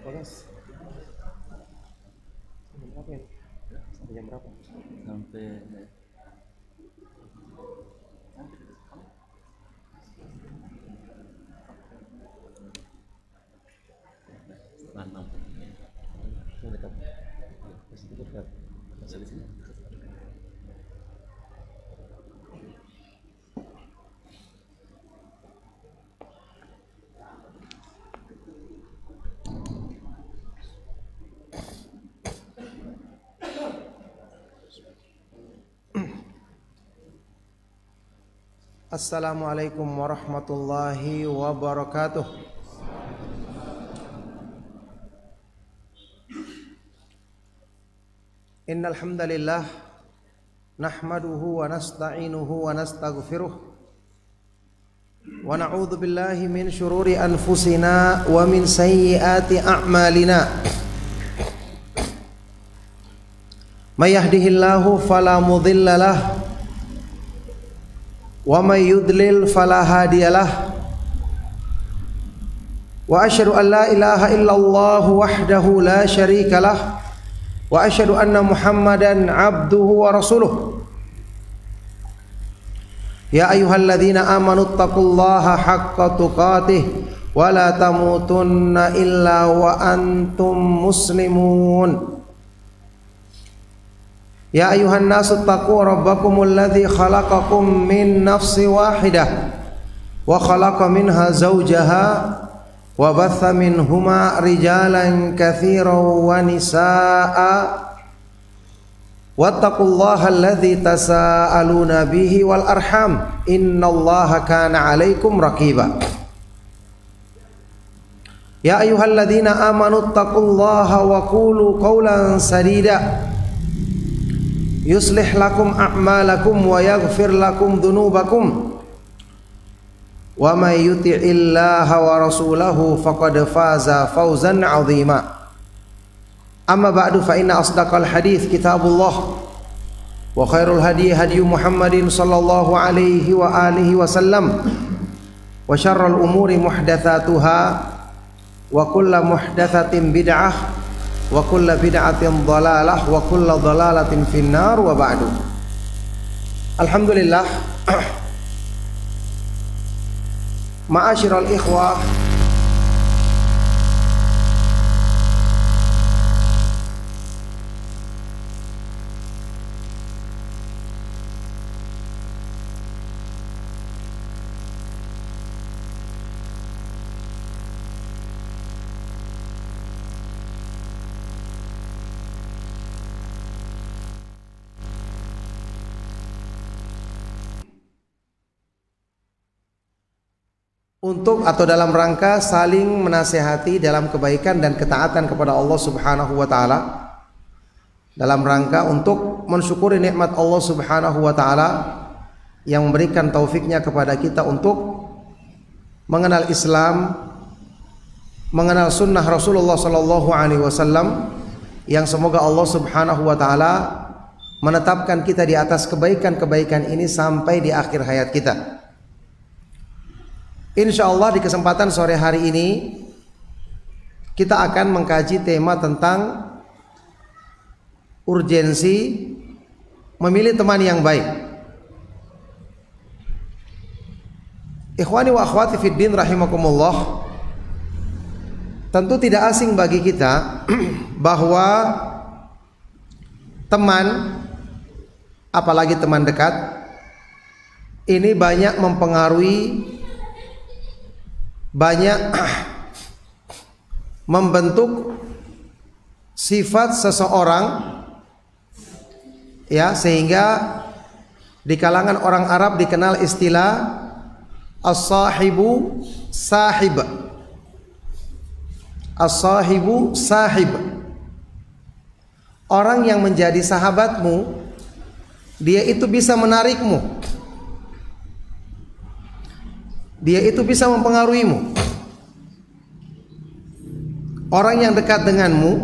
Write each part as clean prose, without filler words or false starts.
Bagas. Jam berapa ya? Sampai jam berapa? Sampai enam. Dekat. Masih dekat. Masih di sini. Assalamualaikum warahmatullahi wabarakatuh. Innal hamdalillah nahmaduhu wa nasta'inuhu wa nastaghfiruh wa na'udzu billahi min syururi anfusina wa min sayyiati a'malina. May yahdihillahu fala mudilla lahu wa may yudlil fala hadiyalah. Wa asyhadu an la ilaha illallah wahdahu la syarikalah wa asyhadu anna Muhammadan abduhu wa rasuluh. Ya ayyuhalladzina amanu taqullaha haqqa tuqatih wa la tamutunna illa wa antum muslimun. Ya ayuhan nasu taqu rabbakumul ladzi khalaqakum min nafsin wahidah wa khalaqa minha zawjaha wa batha minhuma rijalan katsiran wa nisaa'a wattaqullaha alladzi tasaaluna bihi wal arham innallaha kana 'alaikum raqiba. Ya ayyuhalladzina amanu taqullaha wa qulu qawlan sadida yuslih lakum a'malakum wa yaghfir lakum dhunubakum wa may yuti'illaha wa rasulahu faqad faza fawzan 'azima. Amma ba'du fa inna asdaqal hadits kitabullah wa khairul hadi hadyu Muhammadin sallallahu alaihi wa alihi wasallam wa syarrul umuri muhdatsatuha wa kullu muhdatsatin bid'ah wa kullu bid'atin dhalalah wa kullu dhalalatin finnar wa ba'du. Alhamdulillah, ma'asyiral ikhwah, untuk atau dalam rangka saling menasehati dalam kebaikan dan ketaatan kepada Allah Subhanahu wa taala, dalam rangka untuk mensyukuri nikmat Allah Subhanahu wa taala yang memberikan taufiknya kepada kita untuk mengenal Islam, mengenal sunnah Rasulullah sallallahu alaihi wasallam, yang semoga Allah Subhanahu wa taala menetapkan kita di atas kebaikan-kebaikan ini sampai di akhir hayat kita. Insyaallah di kesempatan sore hari ini kita akan mengkaji tema tentang urgensi memilih teman yang baik. Ikhwani wa akhwati fid din rahimakumullah, tentu tidak asing bagi kita bahwa teman, apalagi teman dekat, ini banyak mempengaruhi, banyak membentuk sifat seseorang, ya, sehingga di kalangan orang Arab dikenal istilah as-sahibu sahib. As-sahibu sahib. Orang yang menjadi sahabatmu, dia itu bisa menarikmu, dia itu bisa mempengaruhimu. Orang yang dekat denganmu,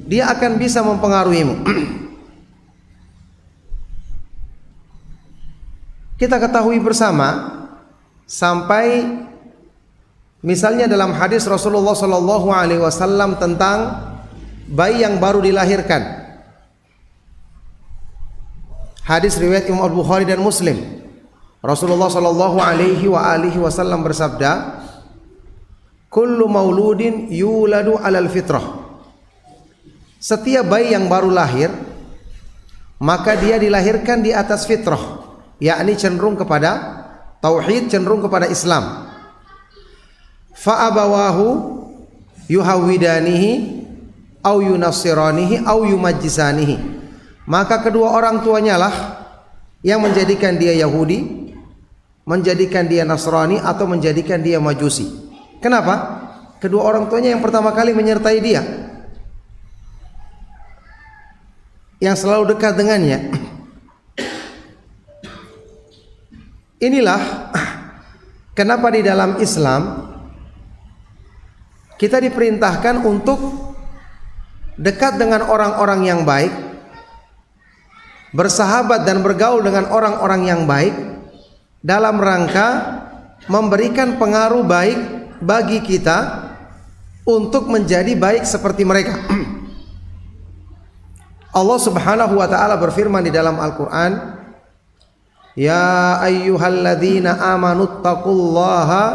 dia akan bisa mempengaruhimu. Kita ketahui bersama, sampai Misalnya dalam hadis Rasulullah sallallahu alaihi wasallam tentang bayi yang baru dilahirkan. Hadis riwayat Imam Al-Bukhari dan Muslim. Rasulullah sallallahu alaihi wasallam bersabda, "Kullu mauludin yuladu 'alal fitrah." Setiap bayi yang baru lahir, maka dia dilahirkan di atas fitrah, yakni cenderung kepada tauhid, cenderung kepada Islam. Fa abawahu yuhawwidanihi au yunassiranihi au yumajjisanihi. Maka kedua orang tuanya lah yang menjadikan dia Yahudi, menjadikan dia Nasrani, atau menjadikan dia Majusi. Kenapa? Kedua orang tuanya yang pertama kali menyertai dia, yang selalu dekat dengannya. Inilah kenapa di dalam Islam kita diperintahkan untuk dekat dengan orang-orang yang baik, bersahabat dan bergaul dengan orang-orang yang baik, dalam rangka memberikan pengaruh baik bagi kita untuk menjadi baik seperti mereka. Allah Subhanahu wa taala berfirman di dalam Al-Qur'an, "Ya ayyuhalladzina amanu taqullaha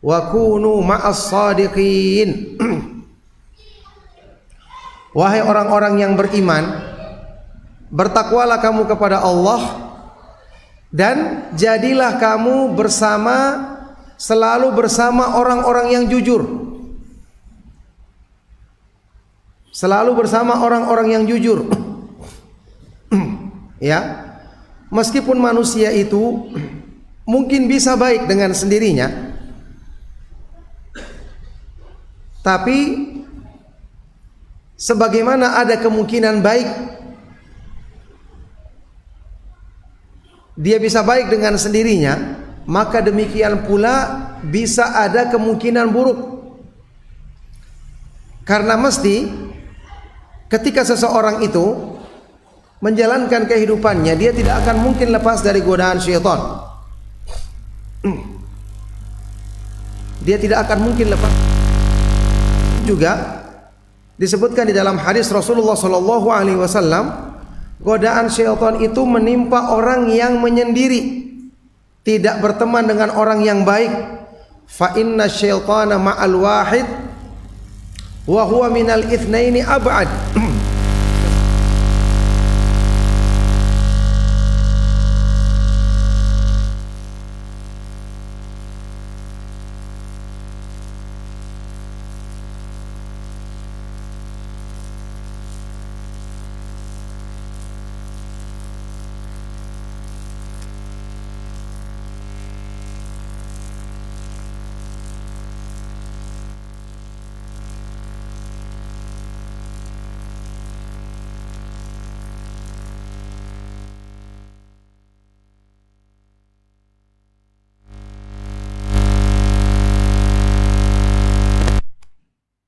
wa kunu ma'as shadiqin." Wahai orang-orang yang beriman, bertakwalah kamu kepada Allah dan jadilah kamu selalu bersama orang-orang yang jujur. Selalu bersama orang-orang yang jujur. Ya. Meskipun manusia itu mungkin bisa baik dengan sendirinya, tapi sebagaimana ada kemungkinan baik dia bisa baik dengan sendirinya, maka demikian pula bisa ada kemungkinan buruk. Karena mesti ketika seseorang itu menjalankan kehidupannya, dia tidak akan mungkin lepas dari godaan syaitan. Dia tidak akan mungkin lepas. Juga disebutkan di dalam hadis Rasulullah sallallahu alaihi wasallam, godaan syaitan itu menimpa orang yang menyendiri, tidak berteman dengan orang yang baik. Fa inna syaitana ma'al wahid wa huwa minal itsnaini ab'ad.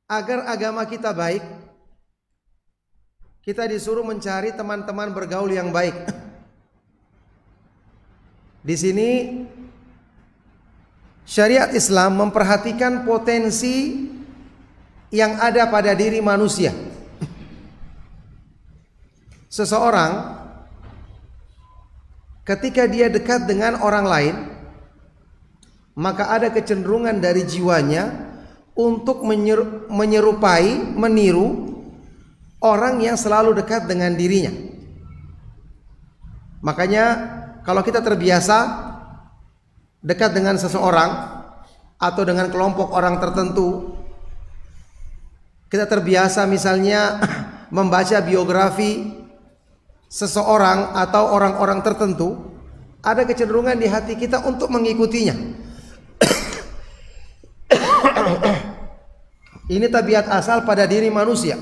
Agar agama kita baik, kita disuruh mencari teman-teman bergaul yang baik. Di sini syariat Islam memperhatikan potensi yang ada pada diri manusia. Seseorang ketika dia dekat dengan orang lain, maka ada kecenderungan dari jiwanya untuk menyerupai, meniru orang yang selalu dekat dengan dirinya. Makanya kalau kita terbiasa dekat dengan seseorang atau dengan kelompok orang tertentu, kita terbiasa misalnya membaca biografi seseorang atau orang-orang tertentu, ada kecenderungan di hati kita untuk mengikutinya. Ini tabiat asal pada diri manusia.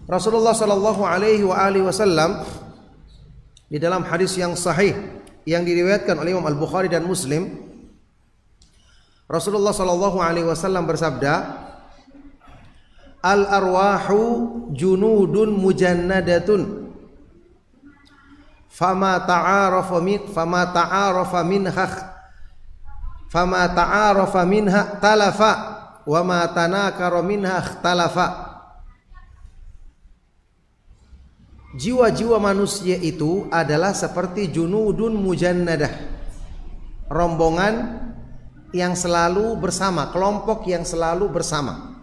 Rasulullah sallallahu alaihi wasallam di dalam hadis yang sahih yang diriwayatkan oleh Imam Al-Bukhari dan Muslim, Rasulullah sallallahu alaihi wasallam bersabda, al arwahu junudun mujannadatun fama ta'arafa minha talafa wa ma tanakara minha ikhtalafa. Jiwa-jiwa manusia itu adalah seperti junudun mujannadah, rombongan yang selalu bersama, kelompok yang selalu bersama.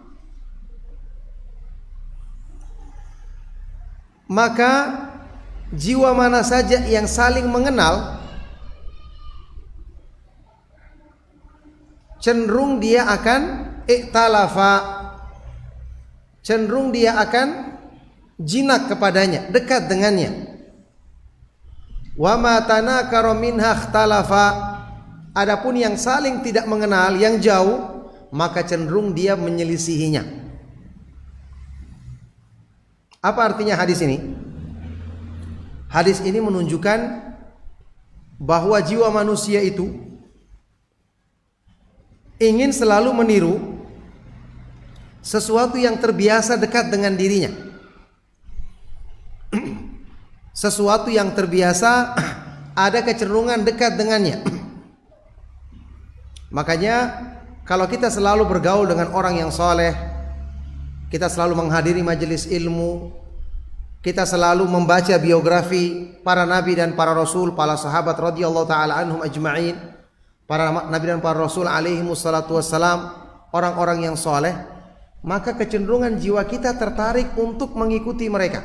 Maka jiwa mana saja yang saling mengenal, cenderung dia akan iktalafa, cenderung dia akan jinak kepadanya, dekat dengannya. Wa ma tanakara minha ikhtalafa. Adapun yang saling tidak mengenal, yang jauh, maka cenderung dia menyelisihinya. Apa artinya hadis ini? Hadis ini menunjukkan bahwa jiwa manusia itu ingin selalu meniru sesuatu yang terbiasa dekat dengan dirinya. Sesuatu yang terbiasa ada kecenderungan dekat dengannya. Makanya kalau kita selalu bergaul dengan orang yang soleh, kita selalu menghadiri majelis ilmu, kita selalu membaca biografi para nabi dan para rasul, para sahabat radhiyallahu taala anhum ajma'in, para nabi dan para rasul alaihi wassalatu wassalam, orang-orang yang soleh, maka kecenderungan jiwa kita tertarik untuk mengikuti mereka.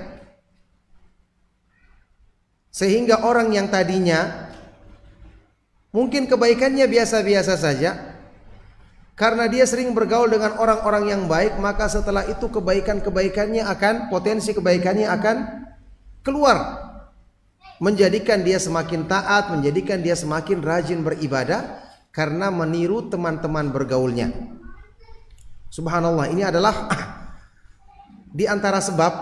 Sehingga orang yang tadinya mungkin kebaikannya biasa-biasa saja, karena dia sering bergaul dengan orang-orang yang baik, maka setelah itu potensi kebaikannya akan keluar, menjadikan dia semakin taat, menjadikan dia semakin rajin beribadah karena meniru teman-teman bergaulnya. Subhanallah, ini adalah di antara sebab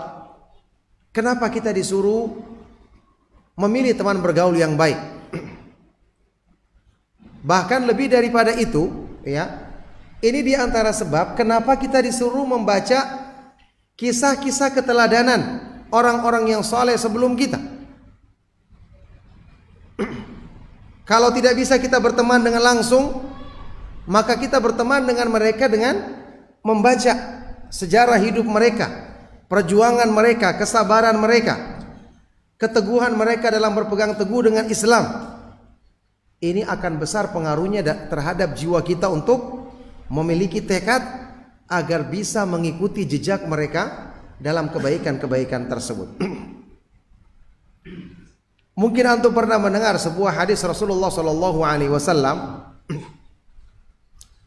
kenapa kita disuruh memilih teman bergaul yang baik. Bahkan lebih daripada itu, ya, ini di antara sebab kenapa kita disuruh membaca kisah-kisah keteladanan orang-orang yang soleh sebelum kita. Kalau tidak bisa kita berteman dengan langsung, maka kita berteman dengan mereka dengan membaca sejarah hidup mereka, perjuangan mereka, kesabaran mereka, keteguhan mereka dalam berpegang teguh dengan Islam. Ini akan besar pengaruhnya terhadap jiwa kita untuk memiliki tekad agar bisa mengikuti jejak mereka dalam kebaikan-kebaikan tersebut. Mungkin antum pernah mendengar sebuah hadis Rasulullah SAW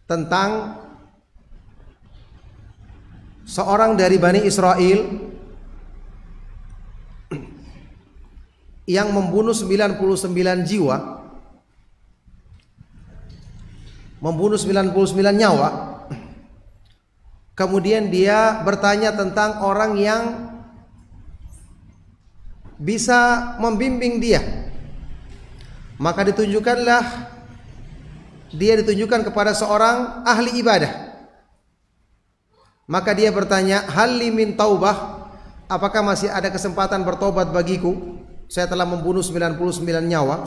tentang seorang dari Bani Israel yang membunuh 99 jiwa, membunuh 99 nyawa. Kemudian dia bertanya tentang orang yang bisa membimbing dia. Maka ditunjukkan kepada seorang ahli ibadah. Maka dia bertanya, "Halli min taubah?" Apakah masih ada kesempatan bertobat bagiku? Saya telah membunuh 99 nyawa.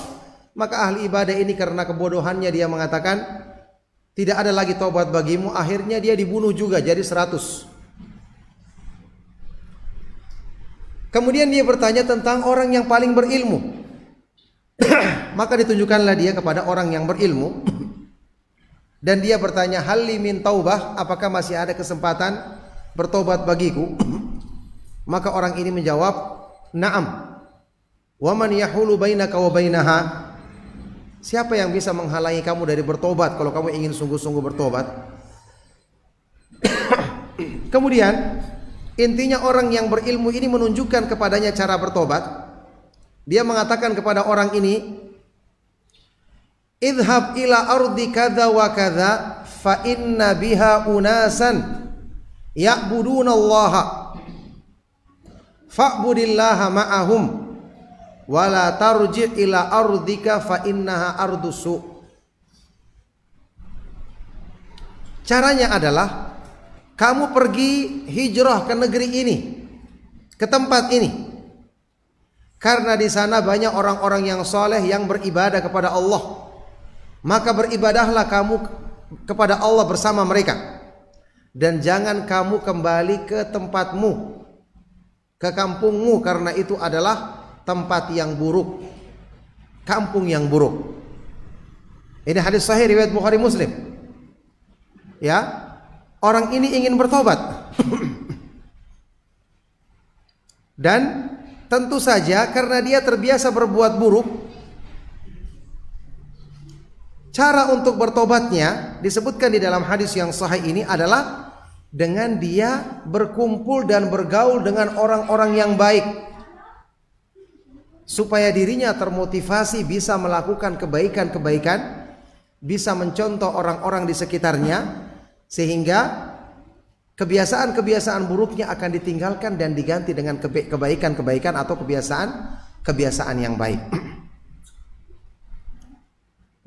Maka ahli ibadah ini karena kebodohannya dia mengatakan, tidak ada lagi tobat bagimu. Akhirnya dia dibunuh juga jadi 100. Kemudian dia bertanya tentang orang yang paling berilmu. Maka ditunjukkanlah dia kepada orang yang berilmu. Dan dia bertanya, "Halli min taubah?" Apakah masih ada kesempatan bertobat bagiku? Maka orang ini menjawab, "Na'am. Wa man yahulu bainaka wa bainaha?" Siapa yang bisa menghalangi kamu dari bertobat kalau kamu ingin sungguh-sungguh bertobat? Kemudian intinya orang yang berilmu ini menunjukkan kepadanya cara bertobat. Dia mengatakan kepada orang ini, "Idhab ila ardi kadza wa kadza fa inna biha unasan ya'budunallaha fa'budillaha ma'ahum wala tarji' ila ardika fa innaha ardusu." Caranya adalah kamu pergi hijrah ke negeri ini, ke tempat ini, karena di sana banyak orang-orang yang soleh yang beribadah kepada Allah. Maka beribadahlah kamu kepada Allah bersama mereka, dan jangan kamu kembali ke tempatmu, ke kampungmu, karena itu adalah tempat yang buruk, kampung yang buruk. Ini hadis sahih riwayat Bukhari Muslim. Ya, orang ini ingin bertobat. Dan tentu saja karena dia terbiasa berbuat buruk, cara untuk bertobatnya disebutkan di dalam hadis yang sahih ini adalah dengan dia berkumpul dan bergaul dengan orang-orang yang baik, supaya dirinya termotivasi bisa melakukan kebaikan-kebaikan, bisa mencontoh orang-orang di sekitarnya, sehingga kebiasaan-kebiasaan buruknya akan ditinggalkan dan diganti dengan kebaikan-kebaikan atau kebiasaan yang baik.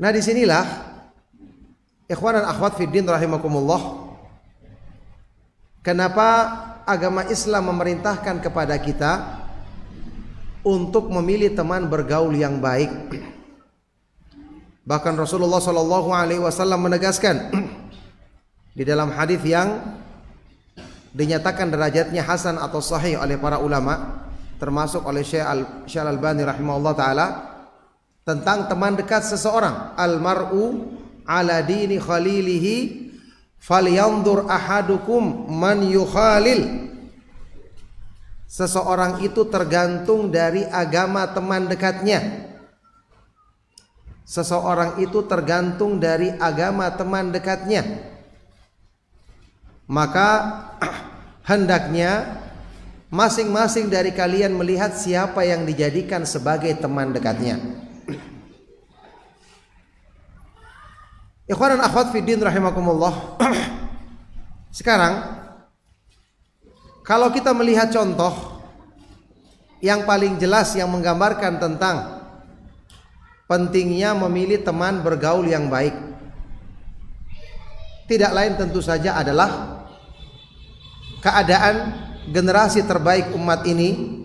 Nah, disinilah ikhwan dan akhwat fiddin rahimakumullah, kenapa agama Islam memerintahkan kepada kita untuk memilih teman bergaul yang baik. Bahkan Rasulullah Shallallahu Alaihi Wasallam menegaskan di dalam hadis yang dinyatakan derajatnya hasan atau sahih oleh para ulama, termasuk oleh Syekh Al-Albani rahimahullah taala, tentang teman dekat seseorang. Al-mar'u ala dini khalilihi falyanzur ahadukum man yukhalil. Seseorang itu tergantung dari agama teman dekatnya. Seseorang itu tergantung dari agama teman dekatnya. Maka hendaknya masing-masing dari kalian melihat siapa yang dijadikan sebagai teman dekatnya. Ikhwan dan akhwat fiddin rahimakumullah. Sekarang kalau kita melihat contoh yang paling jelas yang menggambarkan tentang pentingnya memilih teman bergaul yang baik, tidak lain tentu saja adalah keadaan generasi terbaik umat ini,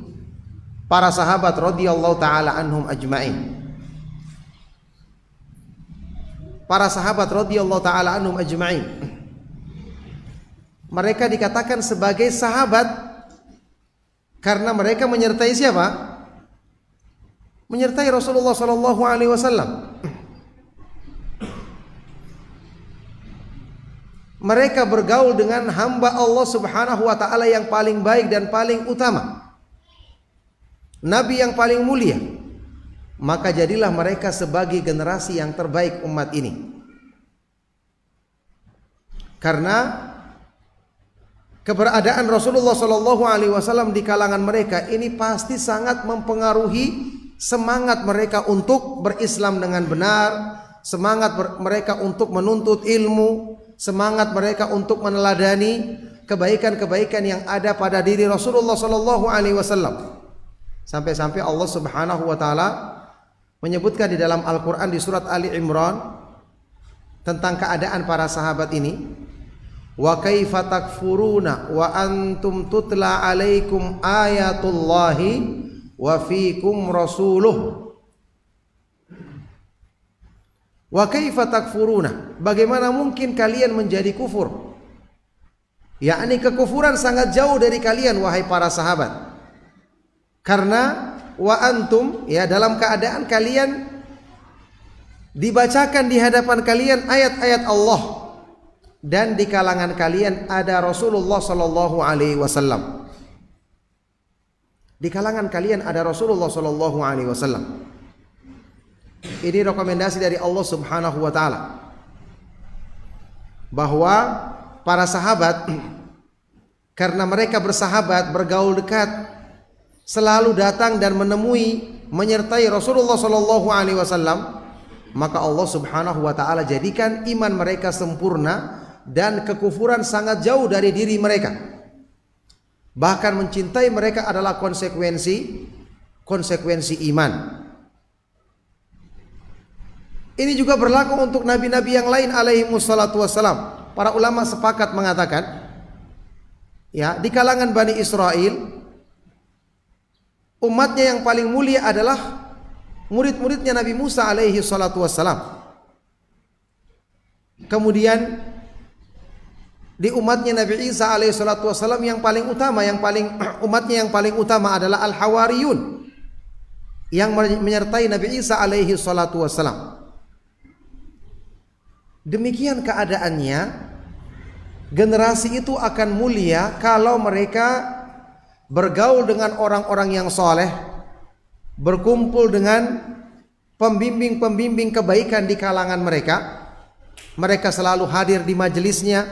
para sahabat radhiyallahu taala anhum ajmain. Para sahabat radhiyallahu taala anhum ajmain, mereka dikatakan sebagai sahabat karena mereka menyertai siapa? Menyertai Rasulullah sallallahu alaihi wasallam. Mereka bergaul dengan hamba Allah Subhanahu wa taala yang paling baik dan paling utama, nabi yang paling mulia. Maka jadilah mereka sebagai generasi yang terbaik umat ini. Karena keberadaan Rasulullah sallallahu alaihi wasallam di kalangan mereka ini pasti sangat mempengaruhi semangat mereka untuk berislam dengan benar, semangat mereka untuk menuntut ilmu, semangat mereka untuk meneladani kebaikan-kebaikan yang ada pada diri Rasulullah sallallahu alaihi wasallam. Sampai-sampai Allah Subhanahu wa taala menyebutkan di dalam Al-Qur'an di surat Ali Imran tentang keadaan para sahabat ini. Wa kaifa takfuruna wa antum tutla alaikum ayatullahi wa fikum rasuluh. Wa kaifa takfuruna, bagaimana mungkin kalian menjadi kufur? Yakni kekufuran sangat jauh dari kalian wahai para sahabat. Karena wa antum, ya, dalam keadaan kalian dibacakan di hadapan kalian ayat-ayat Allah, dan di kalangan kalian ada Rasulullah sallallahu alaihi wasallam. Di kalangan kalian ada Rasulullah sallallahu alaihi wasallam. Ini rekomendasi dari Allah Subhanahu wa taala bahwa para sahabat karena mereka bersahabat, bergaul dekat, selalu datang dan menemui, menyertai Rasulullah sallallahu alaihi wasallam, maka Allah Subhanahu wa taala jadikan iman mereka sempurna dan kekufuran sangat jauh dari diri mereka. Bahkan mencintai mereka adalah konsekuensi iman. Ini juga berlaku untuk nabi-nabi yang lain alaihi wassalatu wassalam. Para ulama sepakat mengatakan Ya, di kalangan Bani Israel, umatnya yang paling mulia adalah murid-muridnya Nabi Musa alaihi salatu wassalam. Kemudian di umatnya Nabi Isa alaihi salatu wassalam yang paling utama, umatnya yang paling utama adalah Al-Hawariyun yang menyertai Nabi Isa alaihi salatu wassalam. Demikian keadaannya, generasi itu akan mulia kalau mereka bergaul dengan orang-orang yang soleh, berkumpul dengan pembimbing-pembimbing kebaikan di kalangan mereka. Mereka selalu hadir di majelisnya,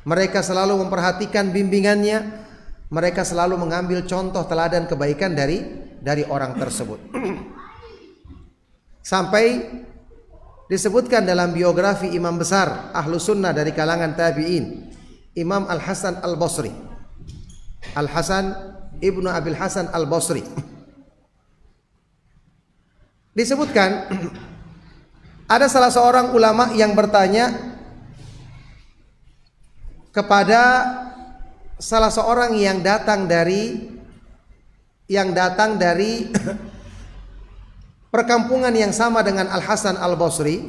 mereka selalu memperhatikan bimbingannya, mereka selalu mengambil contoh teladan kebaikan dari orang tersebut. Sampai disebutkan dalam biografi imam besar ahlu sunnah dari kalangan tabi'in, Imam Al-Hasan Al-Basri, Al-Hasan Ibnu Abil Hasan Al-Basri, disebutkan ada salah seorang ulama yang bertanya kepada salah seorang yang datang dari perkampungan yang sama dengan Al-Hasan Al-Basri,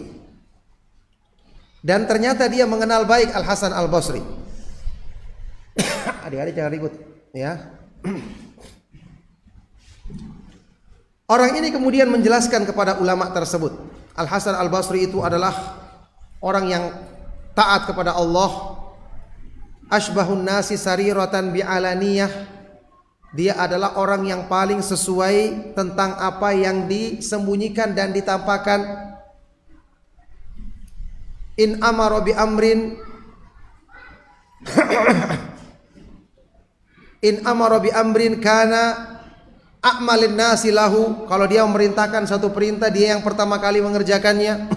dan ternyata dia mengenal baik Al-Hasan Al-Basri. Adik-adik jangan ribut, ya. Orang ini kemudian menjelaskan kepada ulama tersebut, Al-Hasan Al-Basri itu adalah orang yang taat kepada Allah, asbahun nasi sariratan bi'alaniyah. Dia adalah orang yang paling sesuai tentang apa yang disembunyikan dan ditampakkan. In amara bi amrin in amara bi amrin kana a'malin nasi lahu. Kalau dia memerintahkan satu perintah, dia yang pertama kali mengerjakannya.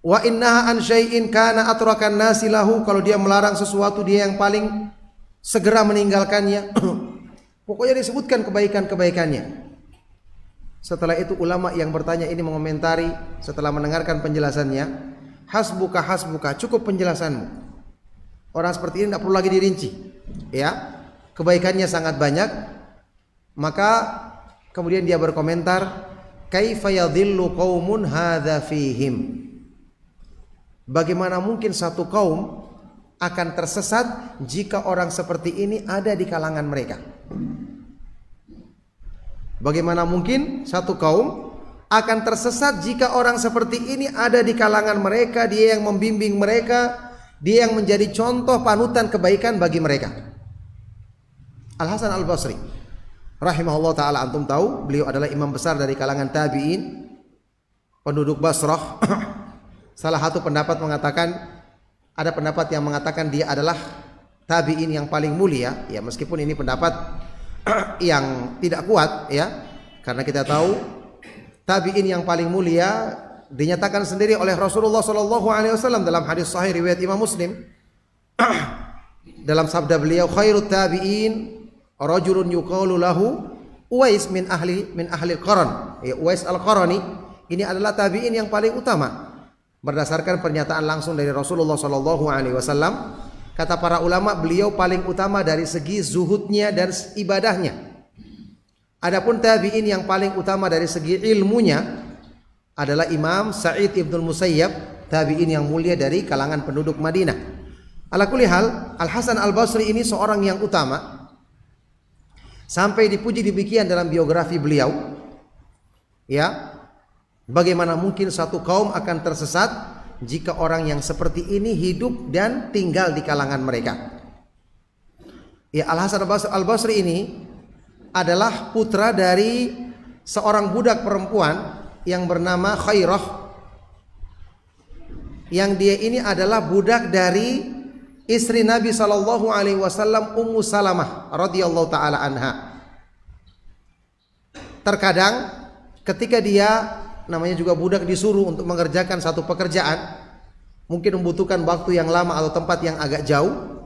Wa innaha an syai'in kana atrakan nasi lahu. Kalau dia melarang sesuatu, dia yang paling segera meninggalkannya. Pokoknya disebutkan kebaikan-kebaikannya. Setelah itu ulama yang bertanya ini mengomentari setelah mendengarkan penjelasannya, hasbuka hasbuka, cukup penjelasanmu. Orang seperti ini tidak perlu lagi dirinci, ya. Kebaikannya sangat banyak. Maka kemudian dia berkomentar, kaifa yadhillu qaumun hadza fihim. Bagaimana mungkin satu kaum akan tersesat jika orang seperti ini ada di kalangan mereka? Bagaimana mungkin satu kaum akan tersesat jika orang seperti ini ada di kalangan mereka, dia yang membimbing mereka, dia yang menjadi contoh panutan kebaikan bagi mereka. Al-Hasan Al-Basri rahimahullah ta'ala, antum tahu beliau adalah imam besar dari kalangan tabi'in, penduduk Basrah. Salah satu pendapat mengatakan, ada pendapat yang mengatakan dia adalah tabi'in yang paling mulia, ya, meskipun ini pendapat yang tidak kuat, ya, karena kita tahu tabi'in yang paling mulia dinyatakan sendiri oleh Rasulullah SAW dalam hadis sahih riwayat Imam Muslim. Dalam sabda beliau, khairut tabi'in rajulun yuqalu lahu Uwais min ahli al-Qaran. Ya, Uwais al-Qarani ini adalah tabi'in yang paling utama berdasarkan pernyataan langsung dari Rasulullah SAW. Kata para ulama, beliau paling utama dari segi zuhudnya dan ibadahnya. Adapun tabi'in yang paling utama dari segi ilmunya adalah Imam Sa'id Ibnul Musayyab, tabi'in yang mulia dari kalangan penduduk Madinah. Ala kulli hal, Al-Hasan Al-Basri ini seorang yang utama, sampai dipuji demikian dalam biografi beliau, ya, bagaimana mungkin satu kaum akan tersesat jika orang yang seperti ini hidup dan tinggal di kalangan mereka. Ya, Al-Hasan Al-Basri ini adalah putra dari seorang budak perempuan yang bernama Khairah, yang dia ini adalah budak dari istri Nabi SAW, Ummu Salamah radhiyallahu taala anha. Terkadang ketika dia, namanya juga budak, disuruh untuk mengerjakan satu pekerjaan, mungkin membutuhkan waktu yang lama atau tempat yang agak jauh.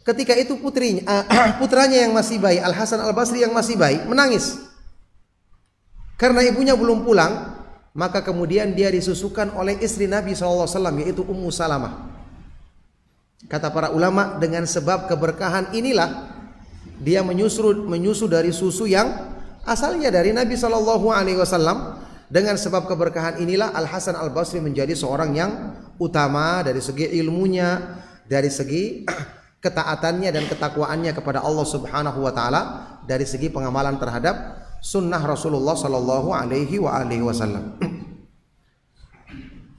Ketika itu putranya yang masih bayi, Al-Hasan Al-Basri yang masih bayi, menangis karena ibunya belum pulang. Maka kemudian dia disusukan oleh istri Nabi SAW, yaitu Ummu Salamah. Kata para ulama, dengan sebab keberkahan inilah dia menyusu dari susu yang asalnya dari Nabi Shallallahu Alaihi Wasallam. Dengan sebab keberkahan inilah Al Hasan Al Basri menjadi seorang yang utama dari segi ilmunya, dari segi ketaatannya dan ketakwaannya kepada Allah Subhanahu Wa Taala, dari segi pengamalan terhadap sunnah Rasulullah Shallallahu Alaihi Wasallam.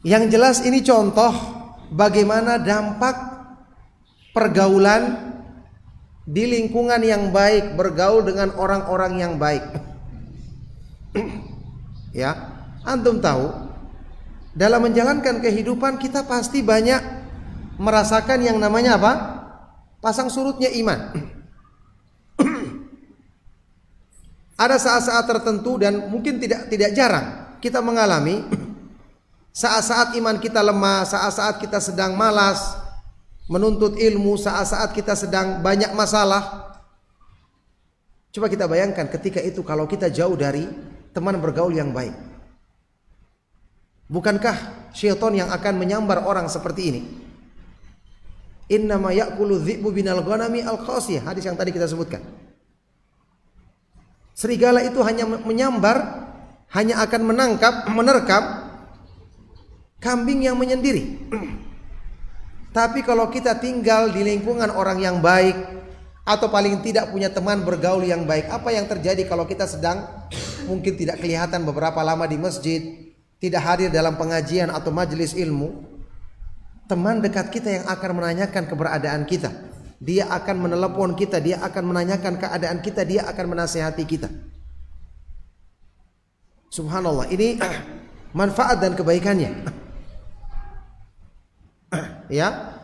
Yang jelas ini contoh bagaimana dampak pergaulan di lingkungan yang baik, bergaul dengan orang-orang yang baik. Ya, antum tahu dalam menjalankan kehidupan kita pasti banyak merasakan yang namanya apa? Pasang surutnya iman. Ada saat-saat tertentu dan mungkin tidak jarang kita mengalami saat-saat iman kita lemah, saat-saat kita sedang malas menuntut ilmu, saat-saat kita sedang banyak masalah. Coba kita bayangkan ketika itu kalau kita jauh dari teman bergaul yang baik. Bukankah syaitan yang akan menyambar orang seperti ini? Innama ya'kulu dhi'bu binal ghanami al-qasiyah, hadis yang tadi kita sebutkan. Serigala itu hanya menyambar, hanya akan menerkam kambing yang menyendiri. Tapi kalau kita tinggal di lingkungan orang yang baik, atau paling tidak punya teman bergaul yang baik, apa yang terjadi kalau kita sedang mungkin tidak kelihatan beberapa lama di masjid, tidak hadir dalam pengajian atau majelis ilmu? Teman dekat kita yang akan menanyakan keberadaan kita, dia akan menelepon kita, dia akan menanyakan keadaan kita, dia akan menasihati kita. Subhanallah, ini manfaat dan kebaikannya. Ya,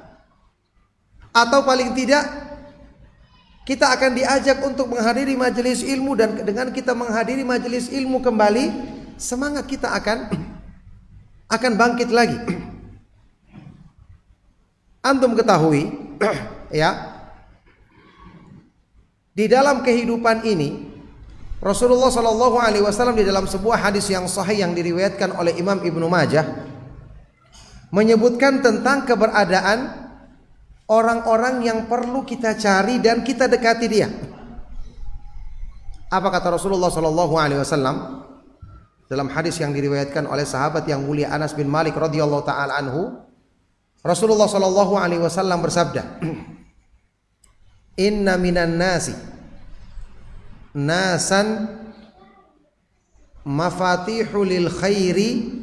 atau paling tidak kita akan diajak untuk menghadiri majelis ilmu, dan dengan kita menghadiri majelis ilmu kembali, semangat kita akan bangkit lagi. Antum ketahui ya, di dalam kehidupan ini Rasulullah Shallallahu Alaihi Wasallam di dalam sebuah hadis yang sahih yang diriwayatkan oleh Imam Ibnu Majah menyebutkan tentang keberadaan orang-orang yang perlu kita cari dan kita dekati dia. Apa kata Rasulullah Shallallahu Alaihi Wasallam dalam hadis yang diriwayatkan oleh sahabat yang mulia Anas bin Malik radhiyallahu taala anhu? Rasulullah Shallallahu Alaihi Wasallam bersabda, Inna minan nasi nasan mafatihu lil khairi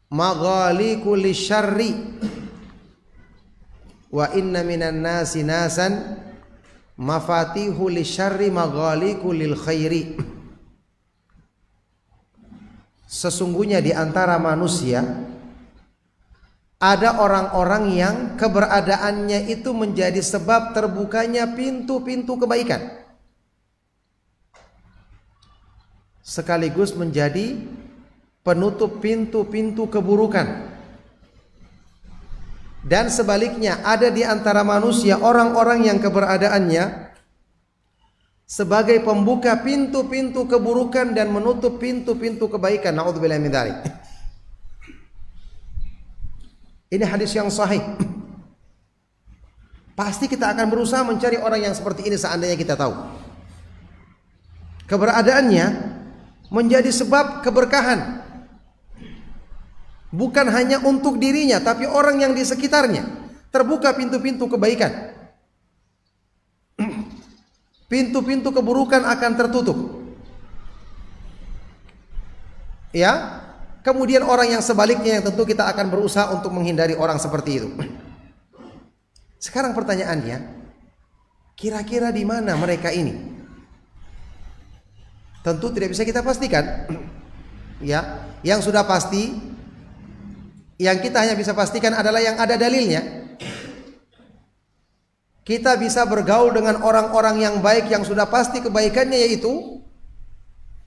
maghaliqu lisyarri wa inna minan nasi nasan mafatihu lisyarri maghaliqu lil khairi. Sesungguhnya di antara manusia ada orang-orang yang keberadaannya itu menjadi sebab terbukanya pintu-pintu kebaikan, sekaligus menjadi penutup pintu-pintu keburukan. Dan sebaliknya, ada di antara manusia orang-orang yang keberadaannya sebagai pembuka pintu-pintu keburukan dan menutup pintu-pintu kebaikan. Na'udzubillah min dzalik. Ini hadis yang sahih. Pasti kita akan berusaha mencari orang yang seperti ini seandainya kita tahu keberadaannya menjadi sebab keberkahan, bukan hanya untuk dirinya tapi orang yang di sekitarnya. Terbuka pintu-pintu kebaikan, pintu-pintu keburukan akan tertutup. Ya, kemudian orang yang sebaliknya yang tentu kita akan berusaha untuk menghindari orang seperti itu. Sekarang pertanyaannya, kira-kira di mana mereka ini? Tentu tidak bisa kita pastikan. Ya, yang sudah pasti, yang kita hanya bisa pastikan adalah yang ada dalilnya. Kita bisa bergaul dengan orang-orang yang baik yang sudah pasti kebaikannya, yaitu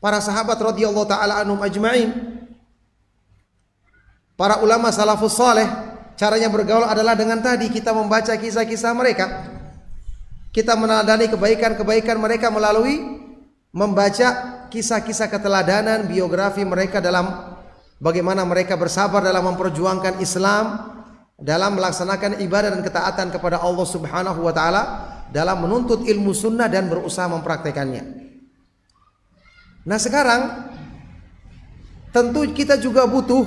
para sahabat radhiyallahu taala anhum ajma'in. Para ulama salafus saleh, caranya bergaul adalah dengan tadi kita membaca kisah-kisah mereka. Kita meneladani kebaikan-kebaikan mereka melalui membaca kisah-kisah keteladanan, biografi mereka dalam bagaimana mereka bersabar dalam memperjuangkan Islam, dalam melaksanakan ibadah dan ketaatan kepada Allah Subhanahu wa taala, dalam menuntut ilmu sunnah dan berusaha mempraktekannya. Nah, sekarang tentu kita juga butuh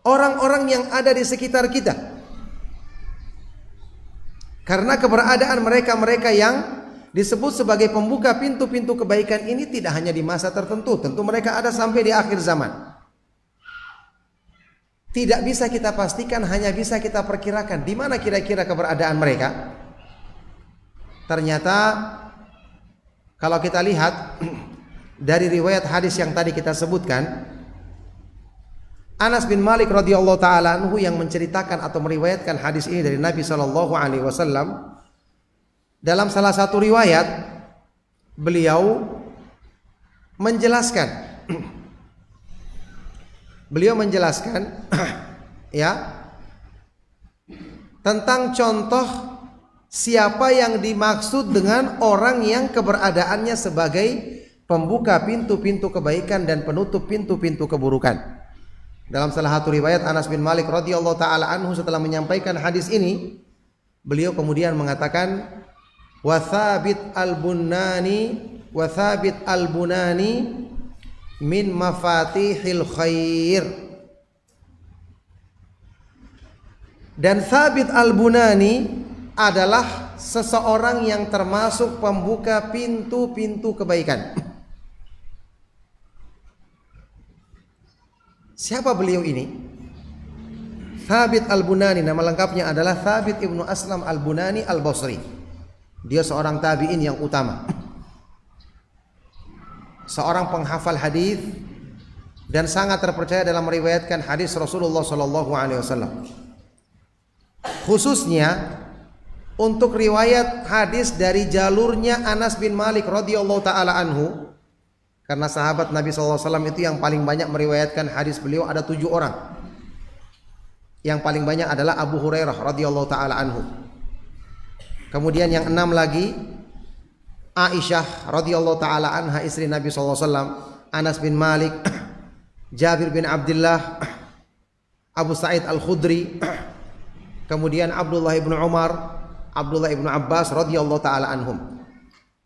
orang-orang yang ada di sekitar kita. Karena keberadaan mereka-mereka yang disebut sebagai pembuka pintu-pintu kebaikan ini tidak hanya di masa tertentu, tentu mereka ada sampai di akhir zaman. Tidak bisa kita pastikan, hanya bisa kita perkirakan di mana kira-kira keberadaan mereka. Ternyata kalau kita lihat dari riwayat hadis yang tadi kita sebutkan, Anas bin Malik radhiyallahu taala anhu yang menceritakan atau meriwayatkan hadis ini dari Nabi sallallahu alaihi wasallam, dalam salah satu riwayat beliau menjelaskan ya, tentang contoh siapa yang dimaksud dengan orang yang keberadaannya sebagai pembuka pintu-pintu kebaikan dan penutup pintu-pintu keburukan. Dalam salah satu riwayat Anas bin Malik radhiyallahu taala anhu setelah menyampaikan hadis ini, beliau kemudian mengatakan, wa Thabit al-Bunani min mafatihil khair. Dan Thabit al-Bunani adalah seseorang yang termasuk pembuka pintu-pintu kebaikan. Siapa beliau ini? Thabit al-Bunani, nama lengkapnya adalah Thabit ibnu Aslam al-Bunani al-Basri. Dia seorang tabi'in yang utama, seorang penghafal hadis dan sangat terpercaya dalam meriwayatkan hadis Rasulullah sallallahu alaihi wasallam. Khususnya untuk riwayat hadis dari jalurnya Anas bin Malik radhiyallahu taala anhu, karena sahabat Nabi sallallahu alaihi wasallam itu yang paling banyak meriwayatkan hadis beliau ada 7 orang. Yang paling banyak adalah Abu Hurairah radhiyallahu taala anhu. Kemudian yang 6 lagi Aisyah radhiyallahu taala anha, istri Nabi sallallahu alaihi wasallam, Anas bin Malik, Jabir bin Abdullah, Abu Sa'id Al-Khudri, kemudian Abdullah ibnu Umar, Abdullah ibnu Abbas radhiyallahu taala anhum.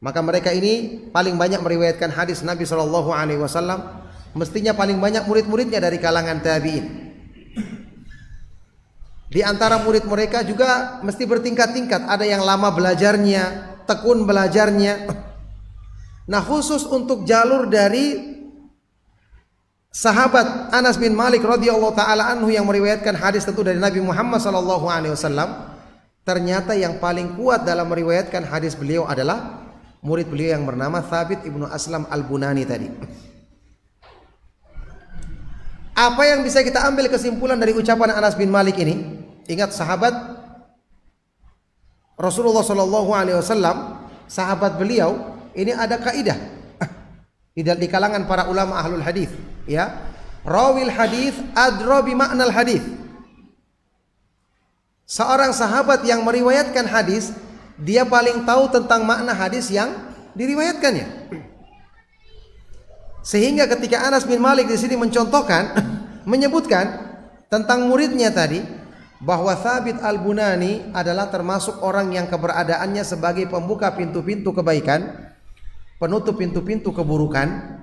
Maka mereka ini paling banyak meriwayatkan hadis Nabi sallallahu alaihi wasallam, mestinya paling banyak murid-muridnya dari kalangan tabi'in. Di antara murid mereka juga mesti bertingkat-tingkat, ada yang lama belajarnya, tekun belajarnya. Nah, khusus untuk jalur dari sahabat Anas bin Malik radhiyallahu taala anhu yang meriwayatkan hadis tentu dari Nabi Muhammad sallallahu alaihi wasallam, ternyata yang paling kuat dalam meriwayatkan hadis beliau adalah murid beliau yang bernama Thabit ibnu Aslam al-Bunani tadi. Apa yang bisa kita ambil kesimpulan dari ucapan Anas bin Malik ini? Ingat, sahabat Rasulullah sallallahu alaihi wasallam, sahabat beliau ini ada kaidah di kalangan para ulama ahlul hadis, ya. Rawil hadis adra bi ma'nal hadis. Seorang sahabat yang meriwayatkan hadis, dia paling tahu tentang makna hadis yang diriwayatkannya. Sehingga ketika Anas bin Malik di sini mencontohkan, menyebutkan tentang muridnya tadi, bahwa Thabit al-Bunani adalah termasuk orang yang keberadaannya sebagai pembuka pintu-pintu kebaikan, penutup pintu-pintu keburukan.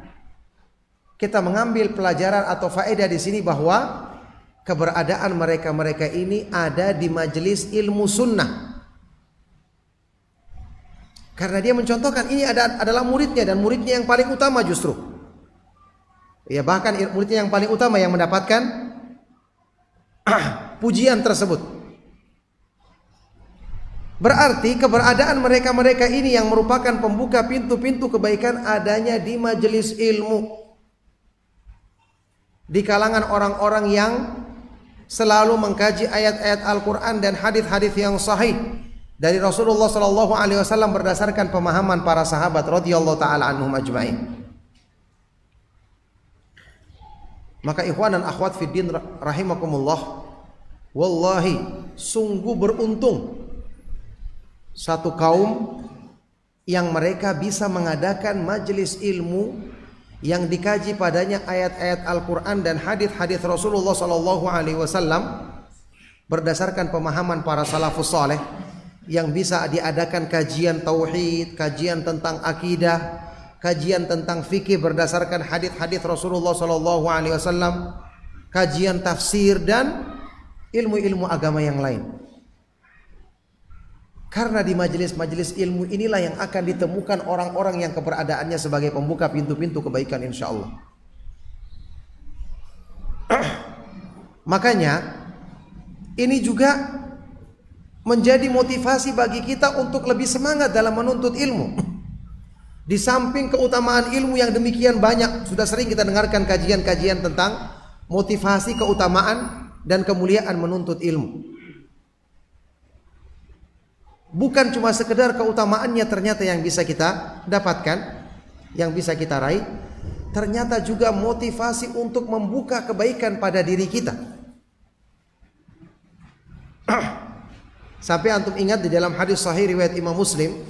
Kita mengambil pelajaran atau faedah di sini bahwa keberadaan mereka-mereka ini ada di majelis ilmu sunnah. Karena dia mencontohkan ini adalah muridnya, dan muridnya yang paling utama justru. Ya, bahkan muridnya yang paling utama yang mendapatkan pujian tersebut. Berarti keberadaan mereka-mereka ini yang merupakan pembuka pintu-pintu kebaikan adanya di majelis ilmu, di kalangan orang-orang yang selalu mengkaji ayat-ayat Al-Quran dan hadis-hadis yang sahih dari Rasulullah sallallahu alaihi wasallam berdasarkan pemahaman para sahabat radhiyallahu taala anhum ajmain. Maka ikhwan dan akhwat fiddin rahimakumullah, wallahi sungguh beruntung satu kaum yang mereka bisa mengadakan majelis ilmu yang dikaji padanya ayat-ayat Al-Quran dan hadis-hadis Rasulullah sallallahu alaihi wasallam berdasarkan pemahaman para salafus saleh yang bisa diadakan kajian tauhid, kajian tentang akidah, kajian tentang fikih berdasarkan hadis-hadis Rasulullah sallallahu alaihi wasallam, kajian tafsir dan ilmu-ilmu agama yang lain. Karena di majelis-majelis ilmu inilah yang akan ditemukan orang-orang yang keberadaannya sebagai pembuka pintu-pintu kebaikan insyaallah. Makanya ini juga menjadi motivasi bagi kita untuk lebih semangat dalam menuntut ilmu. Di samping keutamaan ilmu yang demikian banyak, sudah sering kita dengarkan kajian-kajian tentang motivasi, keutamaan dan kemuliaan menuntut ilmu. Bukan cuma sekedar keutamaannya ternyata yang bisa kita dapatkan, yang bisa kita raih, ternyata juga motivasi untuk membuka kebaikan pada diri kita. Sampai antum ingat di dalam hadis sahih riwayat Imam Muslim,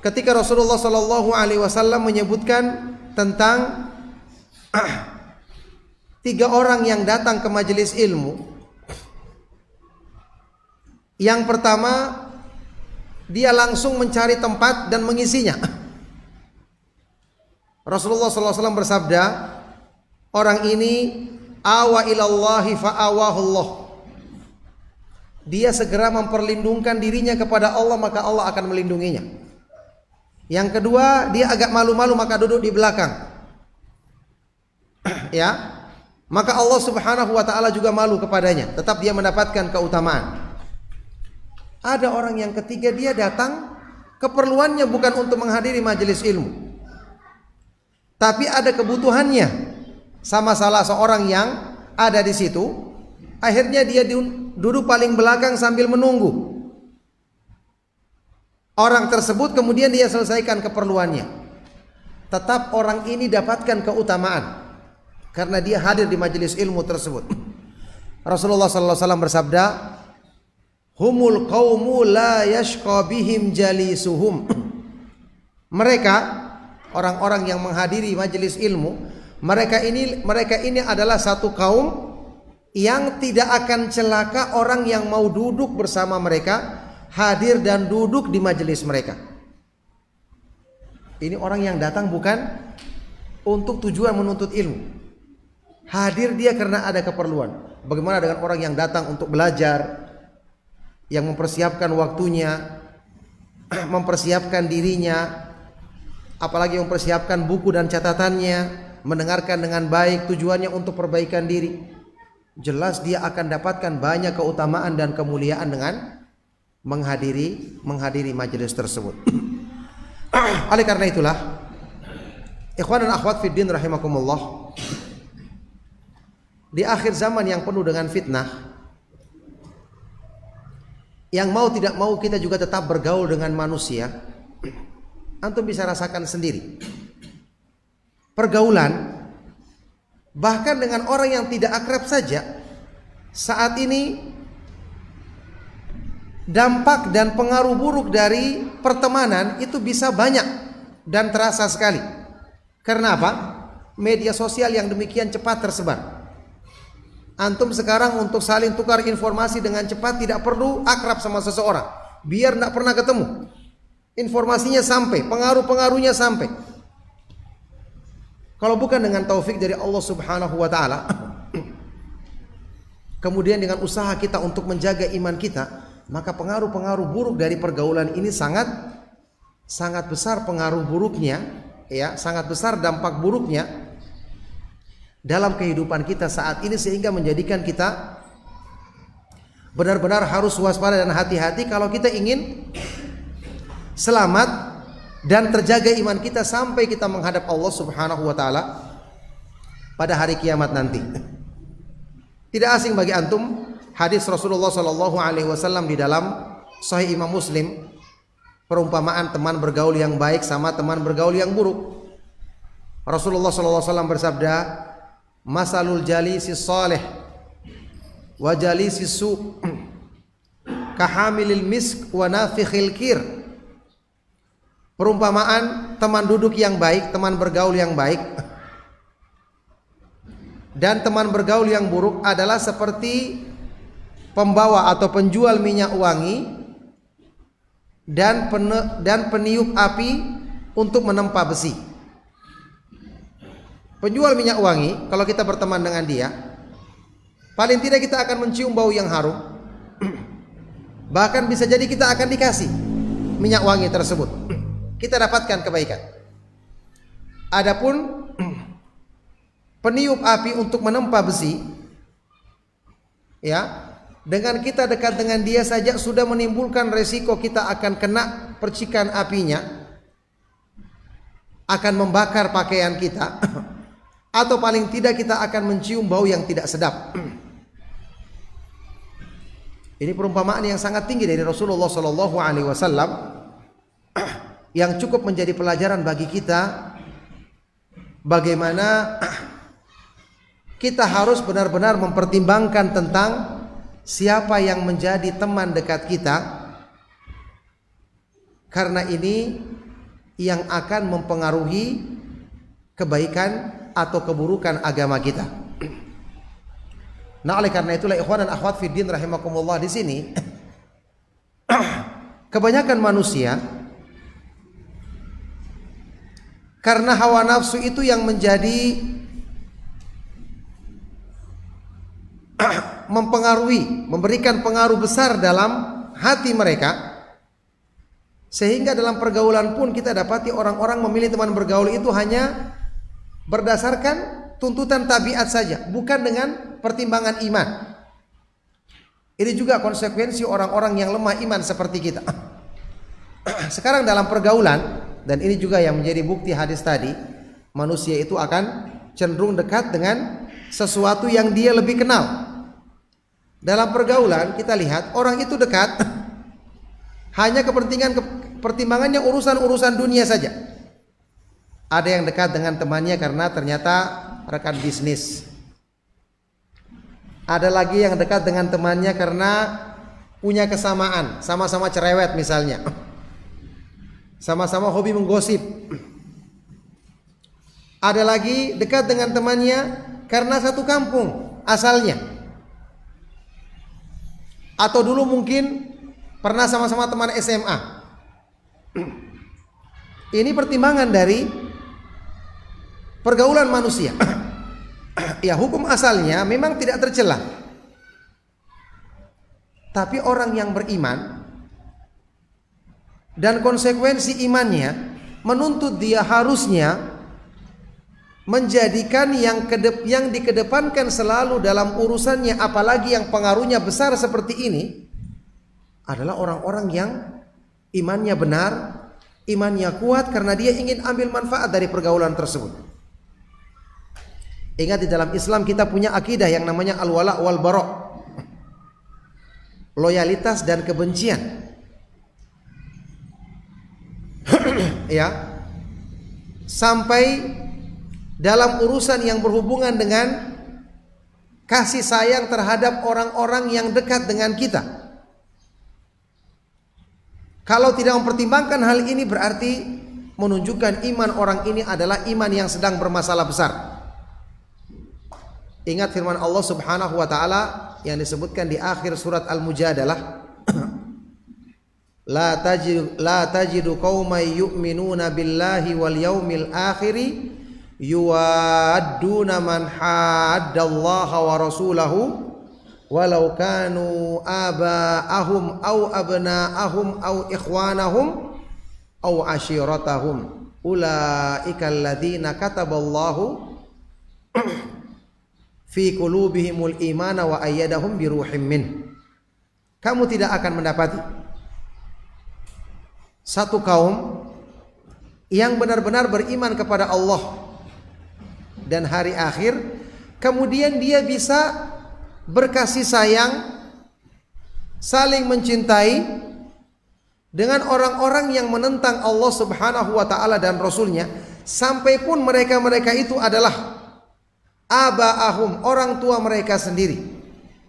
ketika Rasulullah sallallahu alaihi wasallam menyebutkan tentang 3 orang yang datang ke majelis ilmu. Yang pertama, dia langsung mencari tempat dan mengisinya. Rasulullah SAW bersabda, orang ini awa ilallahi fa'awahullah. Dia segera memperlindungkan dirinya kepada Allah, maka Allah akan melindunginya. Yang kedua, dia agak malu-malu maka duduk di belakang. Ya, maka Allah Subhanahu wa taala juga malu kepadanya, tetap dia mendapatkan keutamaan. Ada orang yang ketiga, dia datang keperluannya bukan untuk menghadiri majelis ilmu, tapi ada kebutuhannya sama salah seorang yang ada di situ. Akhirnya dia duduk paling belakang sambil menunggu orang tersebut, kemudian dia selesaikan keperluannya. Tetap orang ini dapatkan keutamaan karena dia hadir di majelis ilmu tersebut. Rasulullah SAW bersabda, humul qaumu la yashqa bihim jalisuhum. Mereka orang-orang yang menghadiri majelis ilmu, mereka ini adalah satu kaum yang tidak akan celaka orang yang mau duduk bersama mereka, hadir dan duduk di majelis mereka. Ini orang yang datang bukan untuk tujuan menuntut ilmu, hadir dia karena ada keperluan. Bagaimana dengan orang yang datang untuk belajar, yang mempersiapkan waktunya, mempersiapkan dirinya, apalagi mempersiapkan buku dan catatannya, mendengarkan dengan baik, tujuannya untuk perbaikan diri. Jelas dia akan dapatkan banyak keutamaan dan kemuliaan dengan menghadiri majelis tersebut. Oleh karena itulah, ikhwan dan akhwat fiddin rahimakumullah, di akhir zaman yang penuh dengan fitnah, yang mau tidak mau kita juga tetap bergaul dengan manusia. Antum bisa rasakan sendiri pergaulan bahkan dengan orang yang tidak akrab saja. Saat ini dampak dan pengaruh buruk dari pertemanan itu bisa banyak dan terasa sekali. Karena apa? Media sosial yang demikian cepat tersebar. Antum sekarang untuk saling tukar informasi dengan cepat tidak perlu akrab sama seseorang, biar tidak pernah ketemu, informasinya sampai, pengaruh-pengaruhnya sampai. Kalau bukan dengan taufik dari Allah Subhanahu wa taala, kemudian dengan usaha kita untuk menjaga iman kita, maka pengaruh-pengaruh buruk dari pergaulan ini sangat besar pengaruh buruknya, ya, sangat besar dampak buruknya dalam kehidupan kita saat ini, sehingga menjadikan kita benar-benar harus waspada dan hati-hati kalau kita ingin selamat dan terjaga iman kita sampai kita menghadap Allah Subhanahu wa taala pada hari kiamat nanti. Tidak asing bagi antum hadis Rasulullah sallallahu alaihi wasallam di dalam Sahih Imam Muslim, perumpamaan teman bergaul yang baik sama teman bergaul yang buruk. Rasulullah sallallahu alaihi wasallam bersabda, masalul jalisi salih wa jalisi su kahamilil misk wa nafikhil kir. Perumpamaan teman duduk yang baik, teman bergaul yang baik, dan teman bergaul yang buruk adalah seperti pembawa atau penjual minyak wangi dan peniup api untuk menempa besi. Penjual minyak wangi, kalau kita berteman dengan dia, paling tidak kita akan mencium bau yang harum. Bahkan bisa jadi kita akan dikasih minyak wangi tersebut. Kita dapatkan kebaikan. Adapun peniup api untuk menempa besi, ya, dengan kita dekat dengan dia saja sudah menimbulkan resiko kita akan kena percikan apinya, akan membakar pakaian kita, atau paling tidak kita akan mencium bau yang tidak sedap. Ini perumpamaan yang sangat tinggi dari Rasulullah SAW yang cukup menjadi pelajaran bagi kita bagaimana kita harus benar-benar mempertimbangkan tentang siapa yang menjadi teman dekat kita, karena ini yang akan mempengaruhi kebaikan atau keburukan agama kita. Nah, oleh karena itulah ikhwan dan akhwat fiddin rahimakumullah, di sini kebanyakan manusia karena hawa nafsu itu yang menjadi mempengaruhi, memberikan pengaruh besar dalam hati mereka, sehingga dalam pergaulan pun kita dapati orang-orang memilih teman bergaul itu hanya berdasarkan tuntutan tabiat saja, bukan dengan pertimbangan iman. Ini juga konsekuensi orang-orang yang lemah iman seperti kita. Sekarang dalam pergaulan, dan ini juga yang menjadi bukti hadis tadi, manusia itu akan cenderung dekat dengan sesuatu yang dia lebih kenal. Dalam pergaulan kita lihat orang itu dekat hanya pertimbangannya urusan-urusan dunia saja. Ada yang dekat dengan temannya karena ternyata rekan bisnis. Ada lagi yang dekat dengan temannya karena punya kesamaan, sama-sama cerewet misalnya, sama-sama hobi menggosip. Ada lagi dekat dengan temannya karena satu kampung asalnya, atau dulu mungkin pernah sama-sama teman SMA. Ini pertimbangan dari pergaulan manusia. Ya, hukum asalnya memang tidak tercela. Tapi orang yang beriman dan konsekuensi imannya menuntut dia harusnya menjadikan yang dikedepankan selalu dalam urusannya, apalagi yang pengaruhnya besar seperti ini, adalah orang-orang yang imannya benar, imannya kuat, karena dia ingin ambil manfaat dari pergaulan tersebut. Ingat, di dalam Islam kita punya akidah yang namanya al-wala wal bara, loyalitas dan kebencian. Ya, sampai dalam urusan yang berhubungan dengan kasih sayang terhadap orang-orang yang dekat dengan kita. Kalau tidak mempertimbangkan hal ini, berarti menunjukkan iman orang ini adalah iman yang sedang bermasalah besar. Ingat firman Allah Subhanahu wa taala yang disebutkan di akhir surat Al-Mujadalah, la tajidu qauman yu'minuna billahi wal yaumil akhiri yuwadduna man haddallaha wa rasulahu walau kanu aba'ahum aw abna'ahum aw ikhwanahum aw ashiratahum ulaika alladziina kataballahu fi qulubihimul imana wa ayyadahum bi ruhim min. Kamu tidak akan mendapati satu kaum yang benar-benar beriman kepada Allah dan hari akhir, kemudian dia bisa berkasih sayang, saling mencintai dengan orang-orang yang menentang Allah Subhanahu wa taala dan Rasulnya, sampai pun mereka-mereka itu adalah aba'ahum, orang tua mereka sendiri,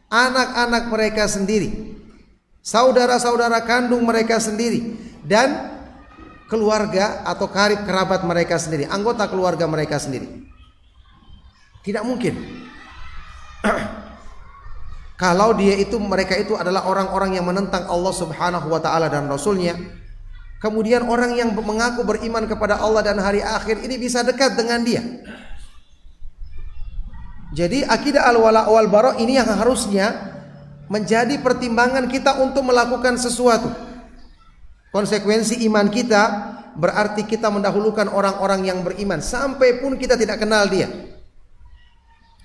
anak-anak mereka sendiri, saudara-saudara kandung mereka sendiri, dan keluarga atau karib kerabat mereka sendiri, anggota keluarga mereka sendiri. Tidak mungkin kalau mereka itu adalah orang-orang yang menentang Allah Subhanahu wa taala dan Rasulnya, kemudian orang yang mengaku beriman kepada Allah dan hari akhir ini bisa dekat dengan dia. Jadi akidah al-wala wal bara ini yang harusnya menjadi pertimbangan kita untuk melakukan sesuatu. Konsekuensi iman kita berarti kita mendahulukan orang-orang yang beriman sampai pun kita tidak kenal dia.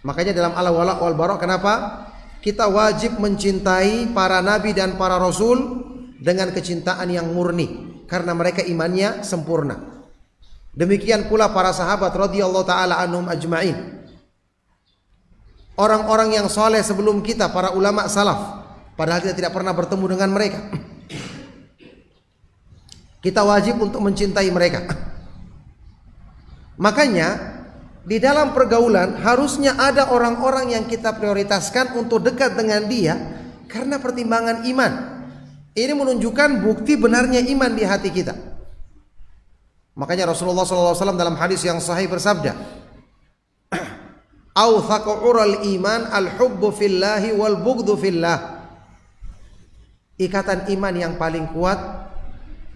Makanya dalam al-wala wal bara kenapa kita wajib mencintai para nabi dan para rasul dengan kecintaan yang murni, karena mereka imannya sempurna. Demikian pula para sahabat radhiyallahu taala anhum ajma'in. Orang-orang yang soleh sebelum kita, para ulama salaf, padahal kita tidak pernah bertemu dengan mereka. Kita wajib untuk mencintai mereka. Makanya di dalam pergaulan harusnya ada orang-orang yang kita prioritaskan untuk dekat dengan dia karena pertimbangan iman. Ini menunjukkan bukti benarnya iman di hati kita. Makanya Rasulullah SAW dalam hadis yang sahih bersabda, "Awthaqu ural iman al-hubbu fillahi wal bughdhu fillah." Ikatan iman yang paling kuat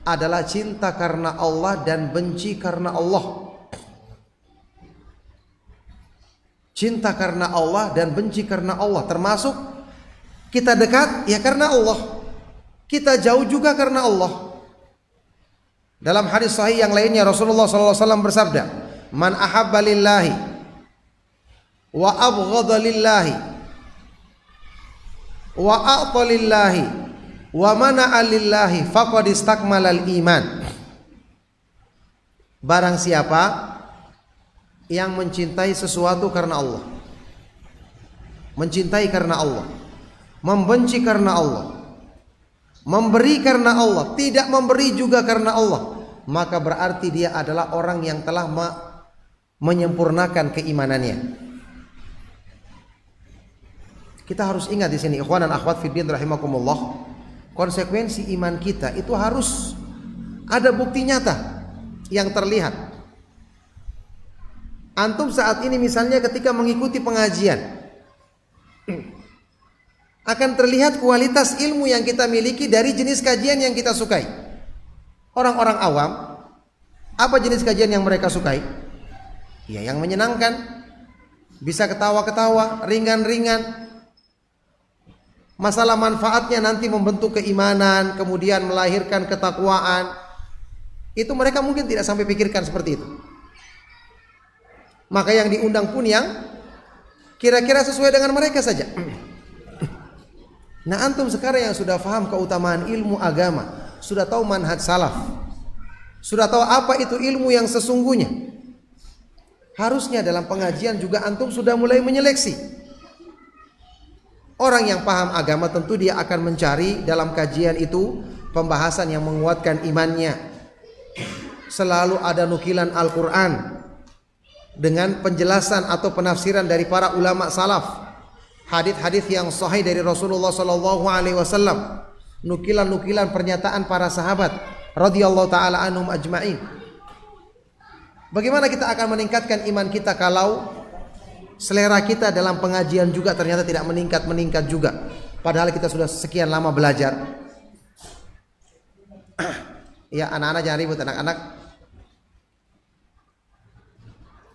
adalah cinta karena Allah dan benci karena Allah. Cinta karena Allah dan benci karena Allah, termasuk kita dekat ya karena Allah, kita jauh juga karena Allah. Dalam hadis sahih yang lainnya Rasulullah SAW bersabda, "Man ahabba lillahi wa abghadha lillahi wa a'ta lillahi wa mana'a lillahi faqad istakmalal iman." Barang siapa yang mencintai sesuatu karena Allah, mencintai karena Allah, membenci karena Allah, memberi karena Allah, tidak memberi juga karena Allah, maka berarti dia adalah orang yang telah menyempurnakan keimanannya. Kita harus ingat di sini, ikhwan dan akhwat fiddin rahimakumullah, konsekuensi iman kita itu harus ada bukti nyata yang terlihat. Antum saat ini misalnya ketika mengikuti pengajian, akan terlihat kualitas ilmu yang kita miliki dari jenis kajian yang kita sukai. Orang-orang awam, apa jenis kajian yang mereka sukai? Ya yang menyenangkan, bisa ketawa-ketawa, ringan-ringan. Masalah manfaatnya nanti membentuk keimanan, kemudian melahirkan ketakwaan. Itu mereka mungkin tidak sampai pikirkan seperti itu. Maka yang diundang pun yang kira-kira sesuai dengan mereka saja. Nah antum sekarang yang sudah paham keutamaan ilmu agama, sudah tahu manhaj salaf, sudah tahu apa itu ilmu yang sesungguhnya, harusnya dalam pengajian juga antum sudah mulai menyeleksi. Orang yang paham agama tentu dia akan mencari dalam kajian itu pembahasan yang menguatkan imannya. Selalu ada nukilan Al-Quran dengan penjelasan atau penafsiran dari para ulama salaf, hadis-hadis yang sahih dari Rasulullah SAW, nukilan-nukilan pernyataan para sahabat radhiyallahu taala anhum ajma'in. Bagaimana kita akan meningkatkan iman kita kalau selera kita dalam pengajian juga ternyata tidak meningkat juga, padahal kita sudah sekian lama belajar. Ya anak-anak jangan ribut, anak-anak.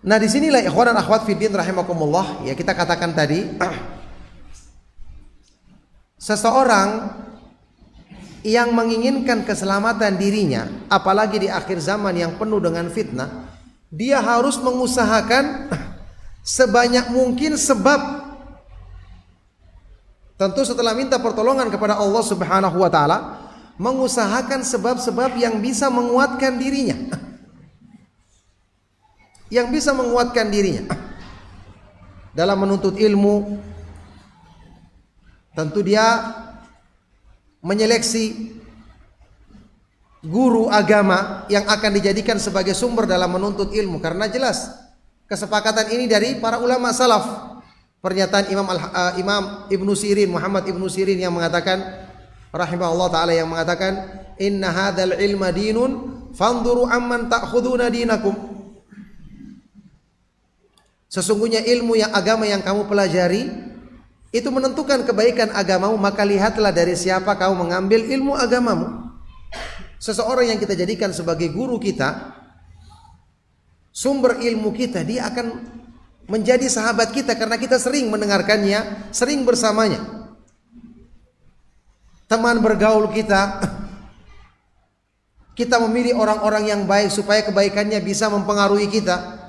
Nah disinilah ikhwan dan akhwat fiddin rahimakumullah, ya kita katakan tadi, seseorang yang menginginkan keselamatan dirinya, apalagi di akhir zaman yang penuh dengan fitnah, dia harus mengusahakan sebanyak mungkin sebab. Tentu setelah minta pertolongan kepada Allah Subhanahu wa taala, mengusahakan sebab-sebab yang bisa menguatkan dirinya. Yang bisa menguatkan dirinya dalam menuntut ilmu. Tentu dia menyeleksi guru agama yang akan dijadikan sebagai sumber dalam menuntut ilmu, karena jelas kesepakatan ini dari para ulama salaf. Pernyataan Imam Ibnu Sirin, Muhammad Ibnu Sirin yang mengatakan rahimahullah taala, yang mengatakan inna hadzal ilma dinun fanzuru amman ta'khuduna dinakum. Sesungguhnya ilmu yang agama yang kamu pelajari itu menentukan kebaikan agamamu, maka lihatlah dari siapa kamu mengambil ilmu agamamu. Seseorang yang kita jadikan sebagai guru kita, sumber ilmu kita, dia akan menjadi sahabat kita karena kita sering mendengarkannya, sering bersamanya. Teman bergaul kita, kita memilih orang-orang yang baik supaya kebaikannya bisa mempengaruhi kita,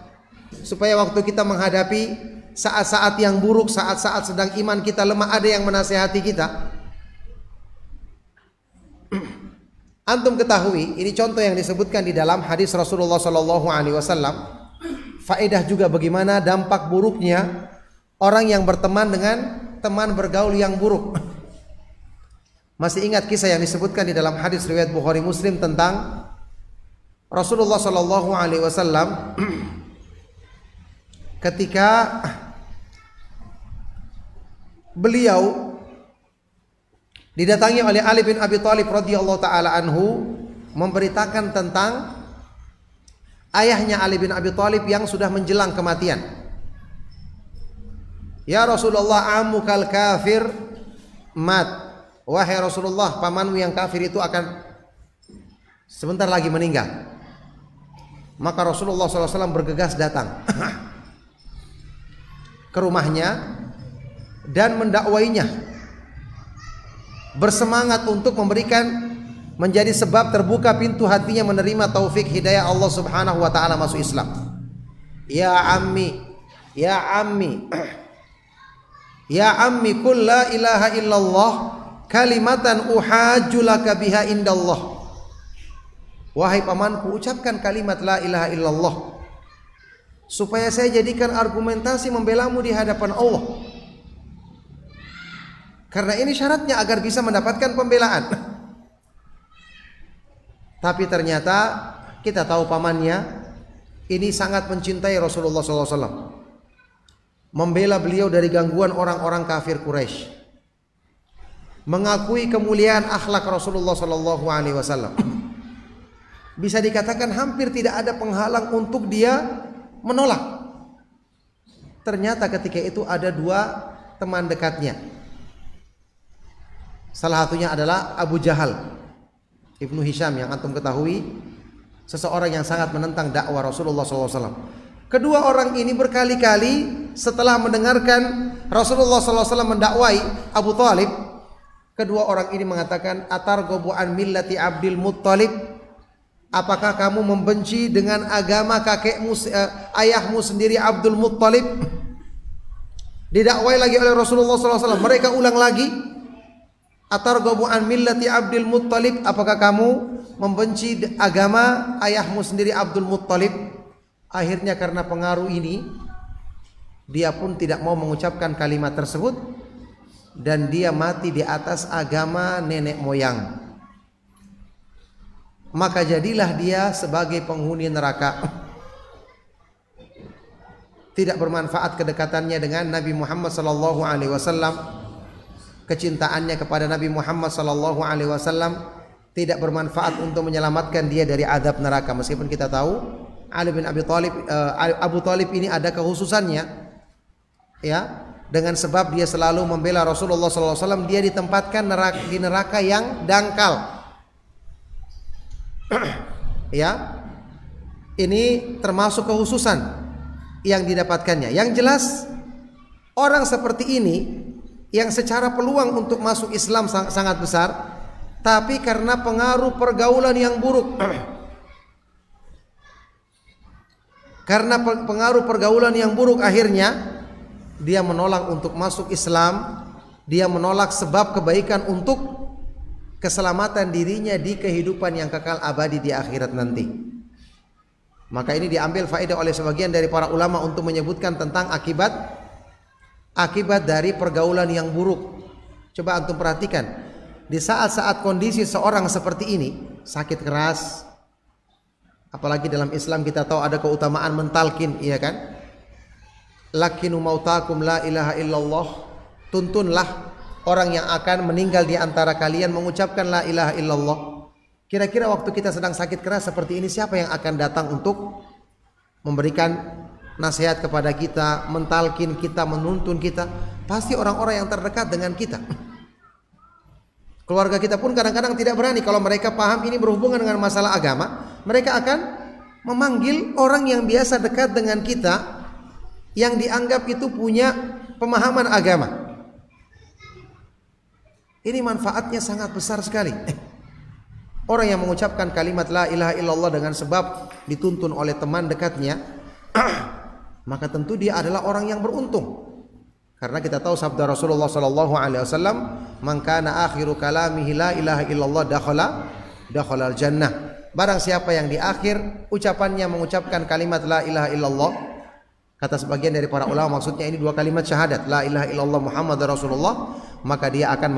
supaya waktu kita menghadapi saat-saat yang buruk, saat-saat sedang iman kita lemah, ada yang menasihati kita. Antum ketahui, ini contoh yang disebutkan di dalam hadis Rasulullah SAW. Faedah juga bagaimana dampak buruknya orang yang berteman dengan teman bergaul yang buruk. Masih ingat kisah yang disebutkan di dalam hadis riwayat Bukhari Muslim tentang Rasulullah SAW ketika beliau didatangi oleh Ali bin Abi Thalib radhiyallahu taala anhu, memberitakan tentang ayahnya Ali bin Abi Thalib yang sudah menjelang kematian. Ya Rasulullah, amukal kafir mat. Wahai Rasulullah, pamanmu yang kafir itu akan sebentar lagi meninggal. Maka Rasulullah SAW bergegas datang ke rumahnya dan mendakwainya, bersemangat untuk memberikan, menjadi sebab terbuka pintu hatinya menerima taufik hidayah Allah Subhanahu wa taala masuk Islam. Ya ammi, ya ammi, ya ammi qul la ilaha illallah kalimatan uhajju laka biha indallah. Wahai pamanku, ucapkan kalimat la ilaha illallah supaya saya jadikan argumentasi membelamu di hadapan Allah. Karena ini syaratnya agar bisa mendapatkan pembelaan. Tapi ternyata kita tahu pamannya ini sangat mencintai Rasulullah SAW, membela beliau dari gangguan orang-orang kafir Quraisy, mengakui kemuliaan akhlak Rasulullah SAW. Bisa dikatakan hampir tidak ada penghalang untuk dia menolak. Ternyata ketika itu ada dua teman dekatnya. Salah satunya adalah Abu Jahal Ibnu Hisham, yang antum ketahui seseorang yang sangat menentang dakwah Rasulullah SAW. Kedua orang ini berkali-kali setelah mendengarkan Rasulullah SAW mendakwai Abu Thalib, kedua orang ini mengatakan, atarghabu an millati Abdul Muttalib, apakah kamu membenci dengan agama kakekmu, ayahmu sendiri Abdul Muttalib? Didakwai lagi oleh Rasulullah SAW. Mereka ulang lagi, atarghabu an millati Abdul Muttalib, apakah kamu membenci agama ayahmu sendiri Abdul Muttalib? Akhirnya karena pengaruh ini, dia pun tidak mau mengucapkan kalimat tersebut dan dia mati di atas agama nenek moyang. Maka jadilah dia sebagai penghuni neraka. Tidak bermanfaat kedekatannya dengan Nabi Muhammad SAW, kecintaannya kepada Nabi Muhammad SAW tidak bermanfaat untuk menyelamatkan dia dari azab neraka. Meskipun kita tahu Ali bin Abi Thalib, Abu Thalib ini ada kekhususannya, ya, dengan sebab dia selalu membela Rasulullah SAW. Dia ditempatkan di neraka yang dangkal. Ya, ini termasuk kekhususan yang didapatkannya. Yang jelas orang seperti ini yang secara peluang untuk masuk Islam sangat besar, tapi karena pengaruh pergaulan yang buruk, karena pengaruh pergaulan yang buruk, akhirnya dia menolak untuk masuk Islam. Dia menolak sebab kebaikan untuk keselamatan dirinya di kehidupan yang kekal abadi di akhirat nanti. Maka ini diambil faedah oleh sebagian dari para ulama untuk menyebutkan tentang akibat dari pergaulan yang buruk. Coba antum perhatikan, di saat-saat kondisi seorang seperti ini, sakit keras, apalagi dalam Islam kita tahu ada keutamaan mentalkin, iya kan? Lakinu mautakum la ilaha illallah, tuntunlah orang yang akan meninggal di antara kalian mengucapkan la ilaha illallah. Kira-kira waktu kita sedang sakit keras seperti ini, siapa yang akan datang untuk memberikan nasihat kepada kita, mentalkin kita, menuntun kita, pasti orang-orang yang terdekat dengan kita. Keluarga kita pun kadang-kadang tidak berani kalau mereka paham ini berhubungan dengan masalah agama, mereka akan memanggil orang yang biasa dekat dengan kita yang dianggap itu punya pemahaman agama. Ini manfaatnya sangat besar sekali. Orang yang mengucapkan kalimat la ilaha illallah dengan sebab dituntun oleh teman dekatnya, maka tentu dia adalah orang yang beruntung. Karena kita tahu sabda Rasulullah sallallahu alaihi wasallam, "Man kana akhiru kalamihi la ilaha illallah dakhala al-jannah." Barang siapa yang di akhir ucapannya mengucapkan kalimat la ilaha illallah, kata sebagian dari para ulama maksudnya ini dua kalimat syahadat, la ilaha illallah Muhammadar Rasulullah, maka dia akan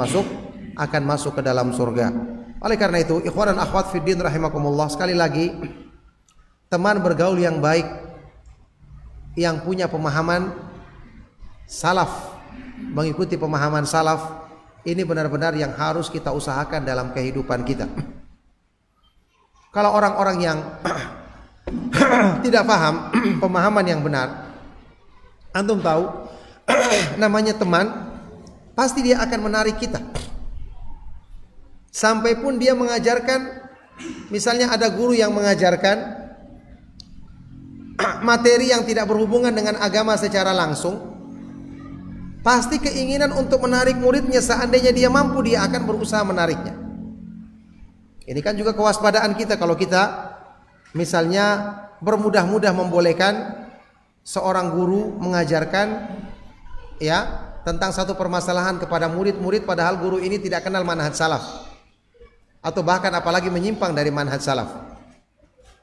masuk ke dalam surga. Oleh karena itu, ikhwan dan akhwat fiddin rahimakumullah, sekali lagi teman bergaul yang baik yang punya pemahaman salaf, mengikuti pemahaman salaf, ini benar-benar yang harus kita usahakan dalam kehidupan kita. Kalau orang-orang yang tidak paham pemahaman yang benar, antum tahu namanya teman, pasti dia akan menarik kita. Sampai pun dia mengajarkan, misalnya ada guru yang mengajarkan materi yang tidak berhubungan dengan agama secara langsung, pasti keinginan untuk menarik muridnya, seandainya dia mampu, dia akan berusaha menariknya. Ini kan juga kewaspadaan kita kalau kita misalnya bermudah-mudah membolehkan seorang guru mengajarkan ya tentang satu permasalahan kepada murid-murid, padahal guru ini tidak kenal manhaj salaf, atau bahkan apalagi menyimpang dari manhaj salaf.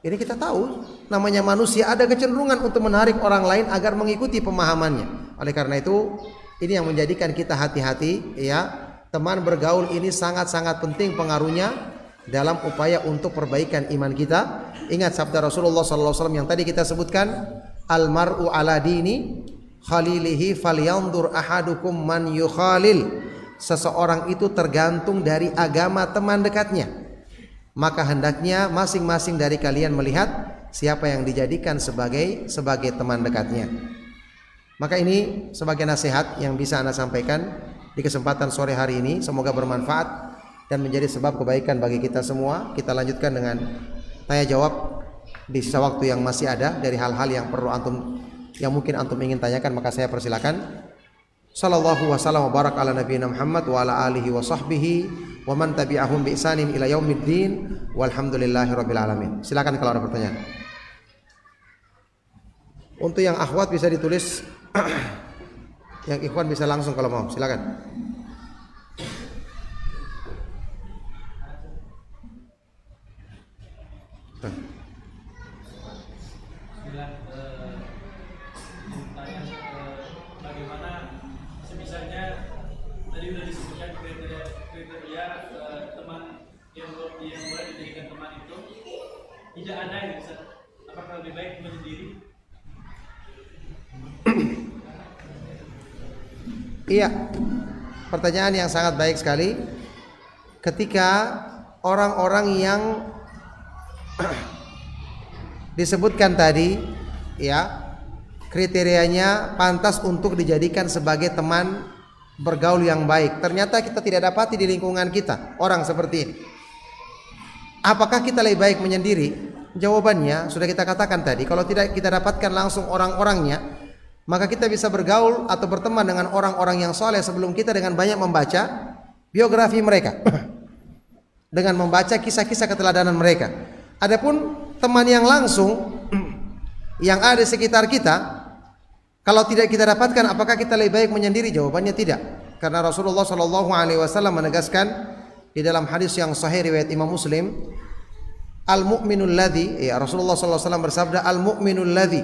Ini kita tahu namanya manusia ada kecenderungan untuk menarik orang lain agar mengikuti pemahamannya. Oleh karena itu, ini yang menjadikan kita hati-hati ya. Teman bergaul ini sangat-sangat penting pengaruhnya dalam upaya untuk perbaikan iman kita. Ingat sabda Rasulullah SAW yang tadi kita sebutkan, almar'u ala dini khalilihi falyanzur ahadukum man yukhalil. Seseorang itu tergantung dari agama teman dekatnya, maka hendaknya masing-masing dari kalian melihat siapa yang dijadikan sebagai teman dekatnya. Maka ini sebagai nasihat yang bisa Anda sampaikan di kesempatan sore hari ini, semoga bermanfaat dan menjadi sebab kebaikan bagi kita semua. Kita lanjutkan dengan tanya jawab di sisa waktu yang masih ada dari hal-hal yang perlu yang mungkin antum ingin tanyakan, maka saya persilakan. Sallallahu wasallam wa barak ala nabiyina Muhammad wa ala alihi wa sahbihi wa man tabi'ahum bi ihsanin ila yaumiddin walhamdulillahirabbil alamin. Silakan kalau ada pertanyaan. Untuk yang akhwat bisa ditulis, yang ikhwan bisa langsung kalau mau. Silakan. Bagaimana misalnya tadi sudah disebutkan kriteria teman yang boleh dijadikan teman itu tidak ada yang bisa, apakah lebih baik menyendiri? Iya, pertanyaan yang sangat baik sekali. Ketika orang-orang yang disebutkan tadi ya kriterianya pantas untuk dijadikan sebagai teman bergaul yang baik, ternyata kita tidak dapati di lingkungan kita orang seperti ini. Apakah kita lebih baik menyendiri? Jawabannya sudah kita katakan tadi, kalau tidak kita dapatkan langsung orang-orangnya, maka kita bisa bergaul atau berteman dengan orang-orang yang soleh sebelum kita dengan banyak membaca biografi mereka, dengan membaca kisah-kisah keteladanan mereka. Adapun teman yang langsung yang ada di sekitar kita, kalau tidak kita dapatkan, apakah kita lebih baik menyendiri? Jawabannya tidak, karena Rasulullah SAW menegaskan di dalam hadis yang sahih riwayat Imam Muslim, al-mu'minul ladzi, ya Rasulullah SAW bersabda, al-mu'minul ladzi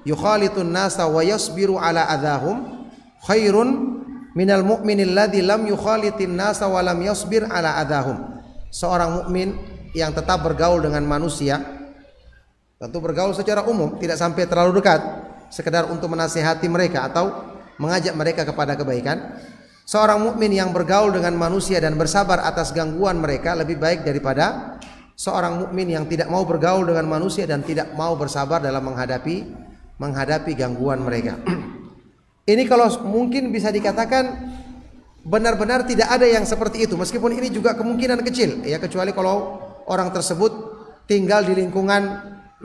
yukhalitun nasa wa yasbiru ala adahum khairun minal mu'minil ladzi lam yukhalitin nasa wa lam yasbir ala adahum. Seorang mukmin yang tetap bergaul dengan manusia, tentu bergaul secara umum, tidak sampai terlalu dekat, sekedar untuk menasihati mereka atau mengajak mereka kepada kebaikan. Seorang mukmin yang bergaul dengan manusia dan bersabar atas gangguan mereka lebih baik daripada seorang mukmin yang tidak mau bergaul dengan manusia dan tidak mau bersabar dalam menghadapi menghadapi gangguan mereka. Ini kalau mungkin bisa dikatakan benar-benar tidak ada yang seperti itu, meskipun ini juga kemungkinan kecil ya, kecuali kalau orang tersebut tinggal di lingkungan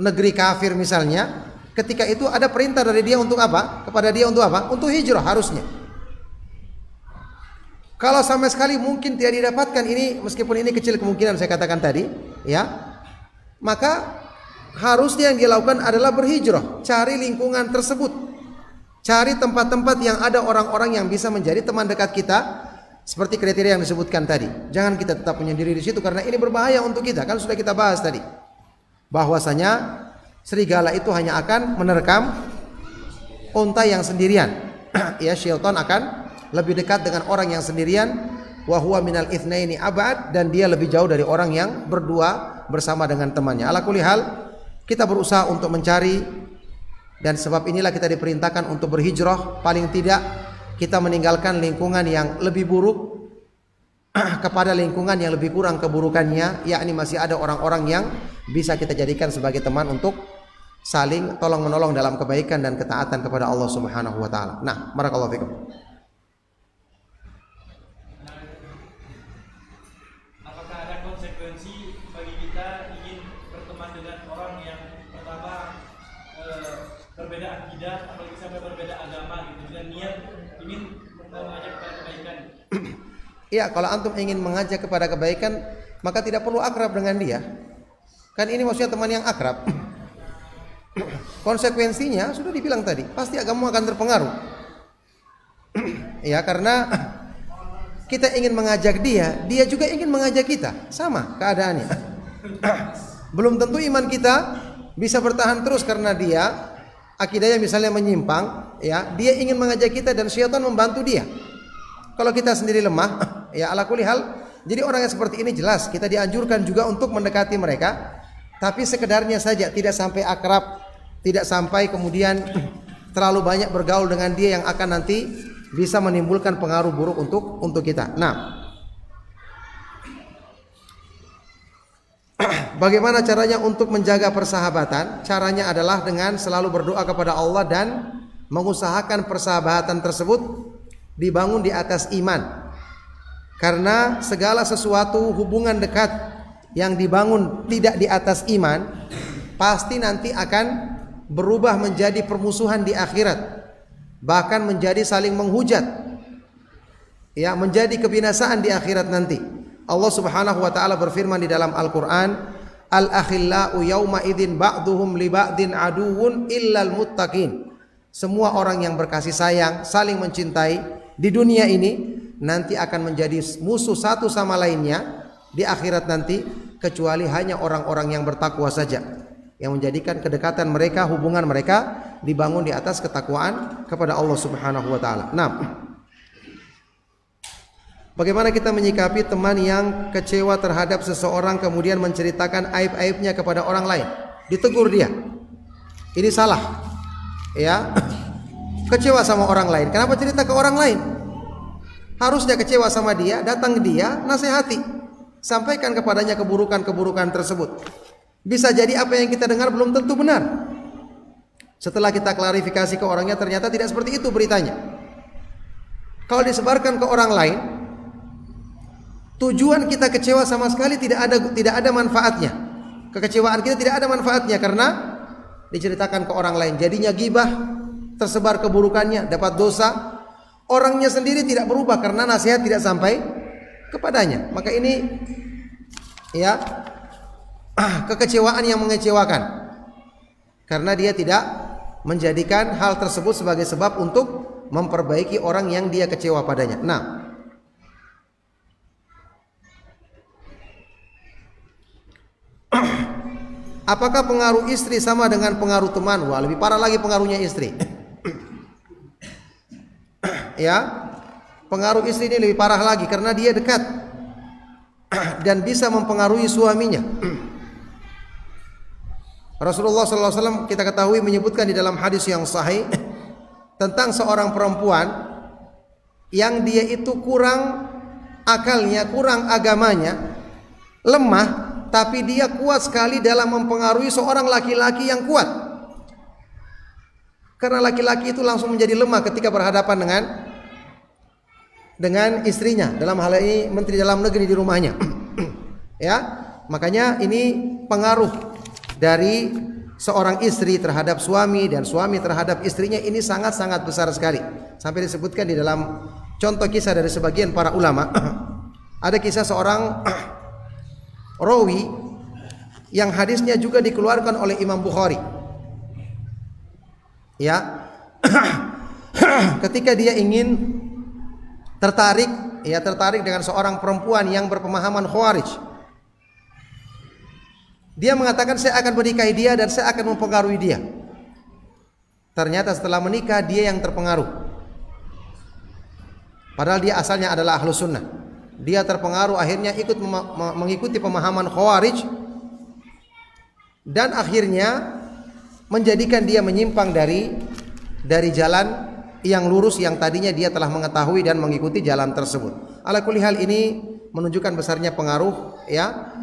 negeri kafir misalnya. Ketika itu ada perintah dari dia untuk apa? Kepada dia untuk apa? Untuk hijrah harusnya. Kalau sama sekali mungkin tidak didapatkan ini, meskipun ini kecil kemungkinan saya katakan tadi ya, maka harusnya yang dilakukan adalah berhijrah, cari lingkungan tersebut, cari tempat-tempat yang ada orang-orang yang bisa menjadi teman dekat kita, seperti kriteria yang disebutkan tadi. Jangan kita tetap menyendiri di situ karena ini berbahaya untuk kita. Kan sudah kita bahas tadi, bahwasanya serigala itu hanya akan menerkam unta yang sendirian. Ya, syaitan akan lebih dekat dengan orang yang sendirian. Wa huwa minal itsnaini abad, dan dia lebih jauh dari orang yang berdua bersama dengan temannya. Ala kulli hal, kita berusaha untuk mencari, dan sebab inilah kita diperintahkan untuk berhijrah. Paling tidak kita meninggalkan lingkungan yang lebih buruk kepada lingkungan yang lebih kurang keburukannya, yakni masih ada orang-orang yang bisa kita jadikan sebagai teman untuk saling tolong menolong dalam kebaikan dan ketaatan kepada Allah Subhanahu wa taala. Nah, barakallahu fikum. Apakah ada konsekuensi bagi kita ingin berteman dengan orang yang pertama berbeda akidah, apalagi sampai berbeda agama gitu, dan niat ingin mengajak kepada kebaikan? Iya, kalau antum ingin mengajak kepada kebaikan, maka tidak perlu akrab dengan dia. Kan ini maksudnya teman yang akrab. Konsekuensinya sudah dibilang tadi, pasti agama akan terpengaruh. Ya, karena kita ingin mengajak dia, dia juga ingin mengajak kita, sama keadaannya. Belum tentu iman kita bisa bertahan terus karena dia akidahnya misalnya menyimpang, ya, dia ingin mengajak kita dan syaitan membantu dia. Kalau kita sendiri lemah, ya ala kulli hal. Jadi orang yang seperti ini jelas kita dianjurkan juga untuk mendekati mereka, tapi sekedarnya saja, tidak sampai akrab, tidak sampai kemudian terlalu banyak bergaul dengan dia yang akan nanti bisa menimbulkan pengaruh buruk untuk kita. Nah, bagaimana caranya untuk menjaga persahabatan? Caranya adalah dengan selalu berdoa kepada Allah dan mengusahakan persahabatan tersebut dibangun di atas iman. Karena segala sesuatu hubungan dekat yang dibangun tidak di atas iman, pasti nanti akan berubah menjadi permusuhan di akhirat, bahkan menjadi saling menghujat, ya, menjadi kebinasaan di akhirat nanti. Allah Subhanahu wa taala berfirman di dalam Al-Qur'an, al-akhillau yauma idzin ba'duhum li ba'din aduwwun illal muttaqin. Semua orang yang berkasih sayang, saling mencintai di dunia ini nanti akan menjadi musuh satu sama lainnya di akhirat nanti, kecuali hanya orang-orang yang bertakwa saja, yang menjadikan kedekatan mereka, hubungan mereka dibangun di atas ketakwaan kepada Allah Subhanahu wa taala. Nah, bagaimana kita menyikapi teman yang kecewa terhadap seseorang kemudian menceritakan aib-aibnya kepada orang lain? Ditegur dia. Ini salah. Ya. Kecewa sama orang lain, kenapa cerita ke orang lain? Harusnya kecewa sama dia, datang ke dia, nasihati, sampaikan kepadanya keburukan-keburukan tersebut. Bisa jadi apa yang kita dengar belum tentu benar. Setelah kita klarifikasi ke orangnya, ternyata tidak seperti itu beritanya. Kalau disebarkan ke orang lain, tujuan kita kecewa sama sekali tidak ada manfaatnya. Kekecewaan kita tidak ada manfaatnya karena diceritakan ke orang lain. Jadinya ghibah, tersebar keburukannya, dapat dosa. Orangnya sendiri tidak berubah karena nasihat tidak sampai kepadanya. Maka ini ya kekecewaan yang mengecewakan, karena dia tidak menjadikan hal tersebut sebagai sebab untuk memperbaiki orang yang dia kecewa padanya. Nah, apakah pengaruh istri sama dengan pengaruh teman? Wah, lebih parah lagi pengaruhnya istri. Ya, pengaruh istri ini lebih parah lagi karena dia dekat dan bisa mempengaruhi suaminya. Rasulullah SAW kita ketahui menyebutkan di dalam hadis yang sahih tentang seorang perempuan yang dia itu kurang akalnya, kurang agamanya, lemah, tapi dia kuat sekali dalam mempengaruhi seorang laki-laki yang kuat. Karena laki-laki itu langsung menjadi lemah ketika berhadapan dengan istrinya, dalam hal ini menteri dalam negeri di rumahnya. Ya, makanya ini pengaruh dari seorang istri terhadap suami dan suami terhadap istrinya ini sangat-sangat besar sekali. Sampai disebutkan di dalam contoh kisah dari sebagian para ulama, ada kisah seorang rawi yang hadisnya juga dikeluarkan oleh Imam Bukhari. Ya, ketika dia ingin tertarik dengan seorang perempuan yang berpemahaman Khawarij, dia mengatakan saya akan menikahi dia dan saya akan mempengaruhi dia. Ternyata setelah menikah dia yang terpengaruh, padahal dia asalnya adalah Ahlus Sunnah. Dia terpengaruh, akhirnya ikut mengikuti pemahaman Khawarij, dan akhirnya menjadikan dia menyimpang dari jalan yang lurus yang tadinya dia telah mengetahui dan mengikuti jalan tersebut. Ala kulli hal ini menunjukkan besarnya pengaruh ya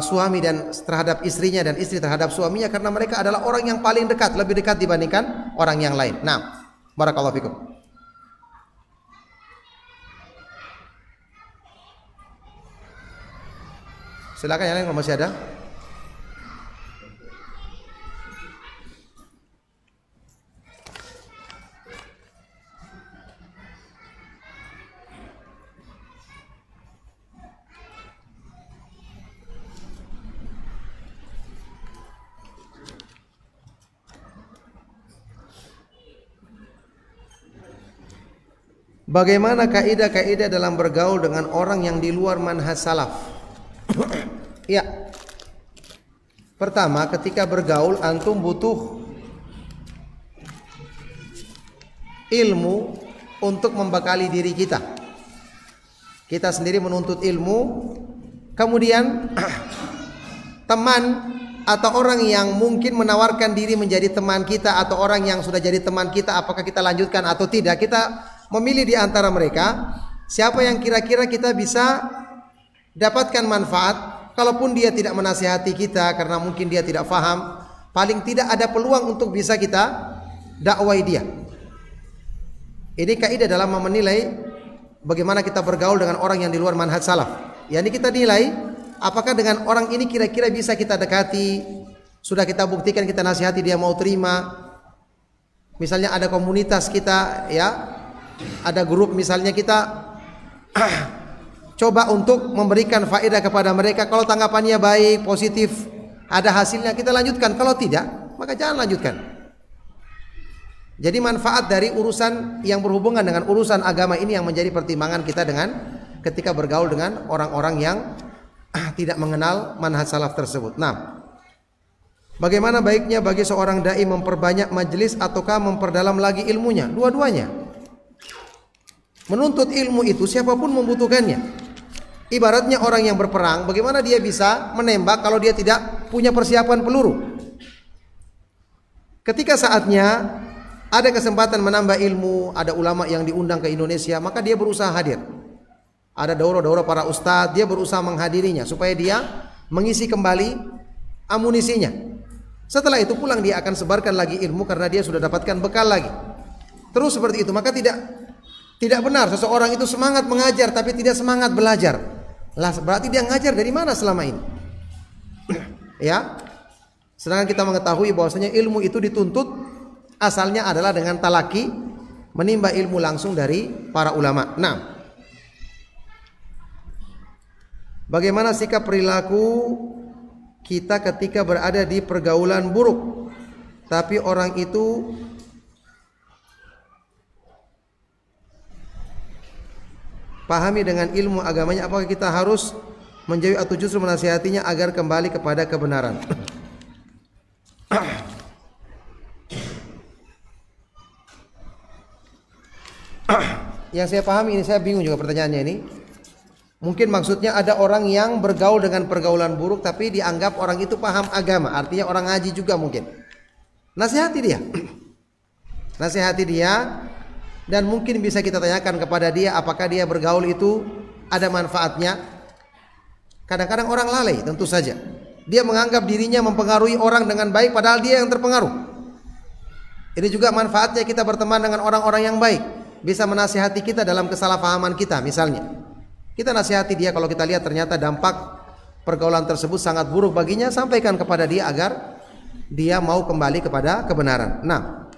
suami dan terhadap istrinya dan istri terhadap suaminya, karena mereka adalah orang yang paling dekat, lebih dekat dibandingkan orang yang lain. Nah, barakallahu fikum. Silakan yang lain kalau masih ada. Bagaimana kaidah-kaidah dalam bergaul dengan orang yang di luar manhaj salaf? Ya. Pertama, ketika bergaul antum butuh ilmu untuk membekali diri kita. Kita sendiri menuntut ilmu, kemudian teman atau orang yang mungkin menawarkan diri menjadi teman kita atau orang yang sudah jadi teman kita, apakah kita lanjutkan atau tidak, kita memilih di antara mereka siapa yang kira-kira kita bisa dapatkan manfaat. Kalaupun dia tidak menasihati kita karena mungkin dia tidak faham, paling tidak ada peluang untuk bisa kita dakwai dia. Ini kaidah dalam menilai bagaimana kita bergaul dengan orang yang di luar manhaj salaf. Yani kita nilai apakah dengan orang ini kira-kira bisa kita dekati, sudah kita buktikan kita nasihati dia mau terima. Misalnya ada komunitas kita ya, ada grup misalnya, kita coba untuk memberikan faedah kepada mereka. Kalau tanggapannya baik, positif, ada hasilnya, kita lanjutkan. Kalau tidak, maka jangan lanjutkan. Jadi manfaat dari urusan yang berhubungan dengan urusan agama ini yang menjadi pertimbangan kita dengan ketika bergaul dengan orang-orang yang tidak mengenal manhaj salaf tersebut. Nah, bagaimana baiknya bagi seorang dai memperbanyak majelis ataukah memperdalam lagi ilmunya? Dua-duanya. Menuntut ilmu itu siapapun membutuhkannya. Ibaratnya orang yang berperang, bagaimana dia bisa menembak kalau dia tidak punya persiapan peluru? Ketika saatnya ada kesempatan menambah ilmu, ada ulama yang diundang ke Indonesia, maka dia berusaha hadir. Ada daurah-daurah para ustadz, dia berusaha menghadirinya supaya dia mengisi kembali amunisinya. Setelah itu pulang dia akan sebarkan lagi ilmu karena dia sudah dapatkan bekal lagi. Terus seperti itu, maka tidak benar seseorang itu semangat mengajar tapi tidak semangat belajar. Lah berarti dia ngajar dari mana selama ini? Ya. Sedangkan kita mengetahui bahwasanya ilmu itu dituntut asalnya adalah dengan talaki, menimba ilmu langsung dari para ulama. Nah, bagaimana sikap perilaku kita ketika berada di pergaulan buruk tapi orang itu pahami dengan ilmu agamanya, apakah kita harus menjauhi atau justru menasihatinya agar kembali kepada kebenaran? Yang saya pahami ini, saya bingung juga pertanyaannya ini. Mungkin maksudnya ada orang yang bergaul dengan pergaulan buruk tapi dianggap orang itu paham agama, artinya orang ngaji juga mungkin. Nasihati dia. Nasihati dia. Dan mungkin bisa kita tanyakan kepada dia apakah dia bergaul itu ada manfaatnya. Kadang-kadang orang lalai, tentu saja. Dia menganggap dirinya mempengaruhi orang dengan baik padahal dia yang terpengaruh. Ini juga manfaatnya kita berteman dengan orang-orang yang baik, bisa menasihati kita dalam kesalahpahaman kita. Misalnya kita nasihati dia, kalau kita lihat ternyata dampak pergaulan tersebut sangat buruk baginya, sampaikan kepada dia agar dia mau kembali kepada kebenaran. Nah,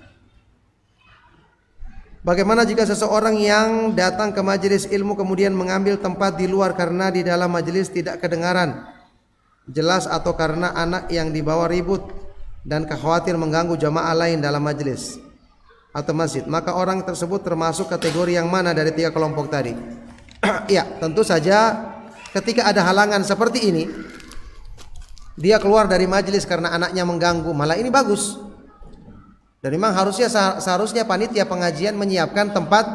bagaimana jika seseorang yang datang ke majelis ilmu kemudian mengambil tempat di luar karena di dalam majelis tidak kedengaran jelas, atau karena anak yang dibawa ribut dan khawatir mengganggu jamaah lain dalam majelis atau masjid, maka orang tersebut termasuk kategori yang mana dari 3 kelompok tadi? Ya, tentu saja ketika ada halangan seperti ini, dia keluar dari majelis karena anaknya mengganggu, malah ini bagus. Dan memang seharusnya panitia pengajian menyiapkan tempat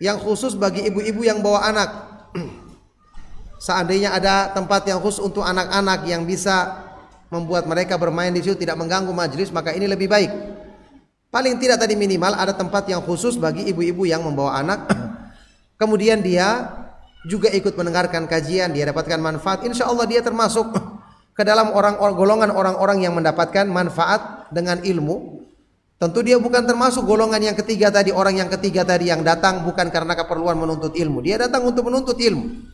yang khusus bagi ibu-ibu yang bawa anak. Seandainya ada tempat yang khusus untuk anak-anak yang bisa membuat mereka bermain di situ tidak mengganggu majelis, maka ini lebih baik. Paling tidak tadi minimal ada tempat yang khusus bagi ibu-ibu yang membawa anak. Kemudian dia juga ikut mendengarkan kajian, dia dapatkan manfaat. Insya Allah dia termasuk ke dalam golongan orang-orang yang mendapatkan manfaat dengan ilmu. Tentu dia bukan termasuk golongan yang ketiga tadi, orang yang ketiga tadi yang datang bukan karena keperluan menuntut ilmu. Dia datang untuk menuntut ilmu,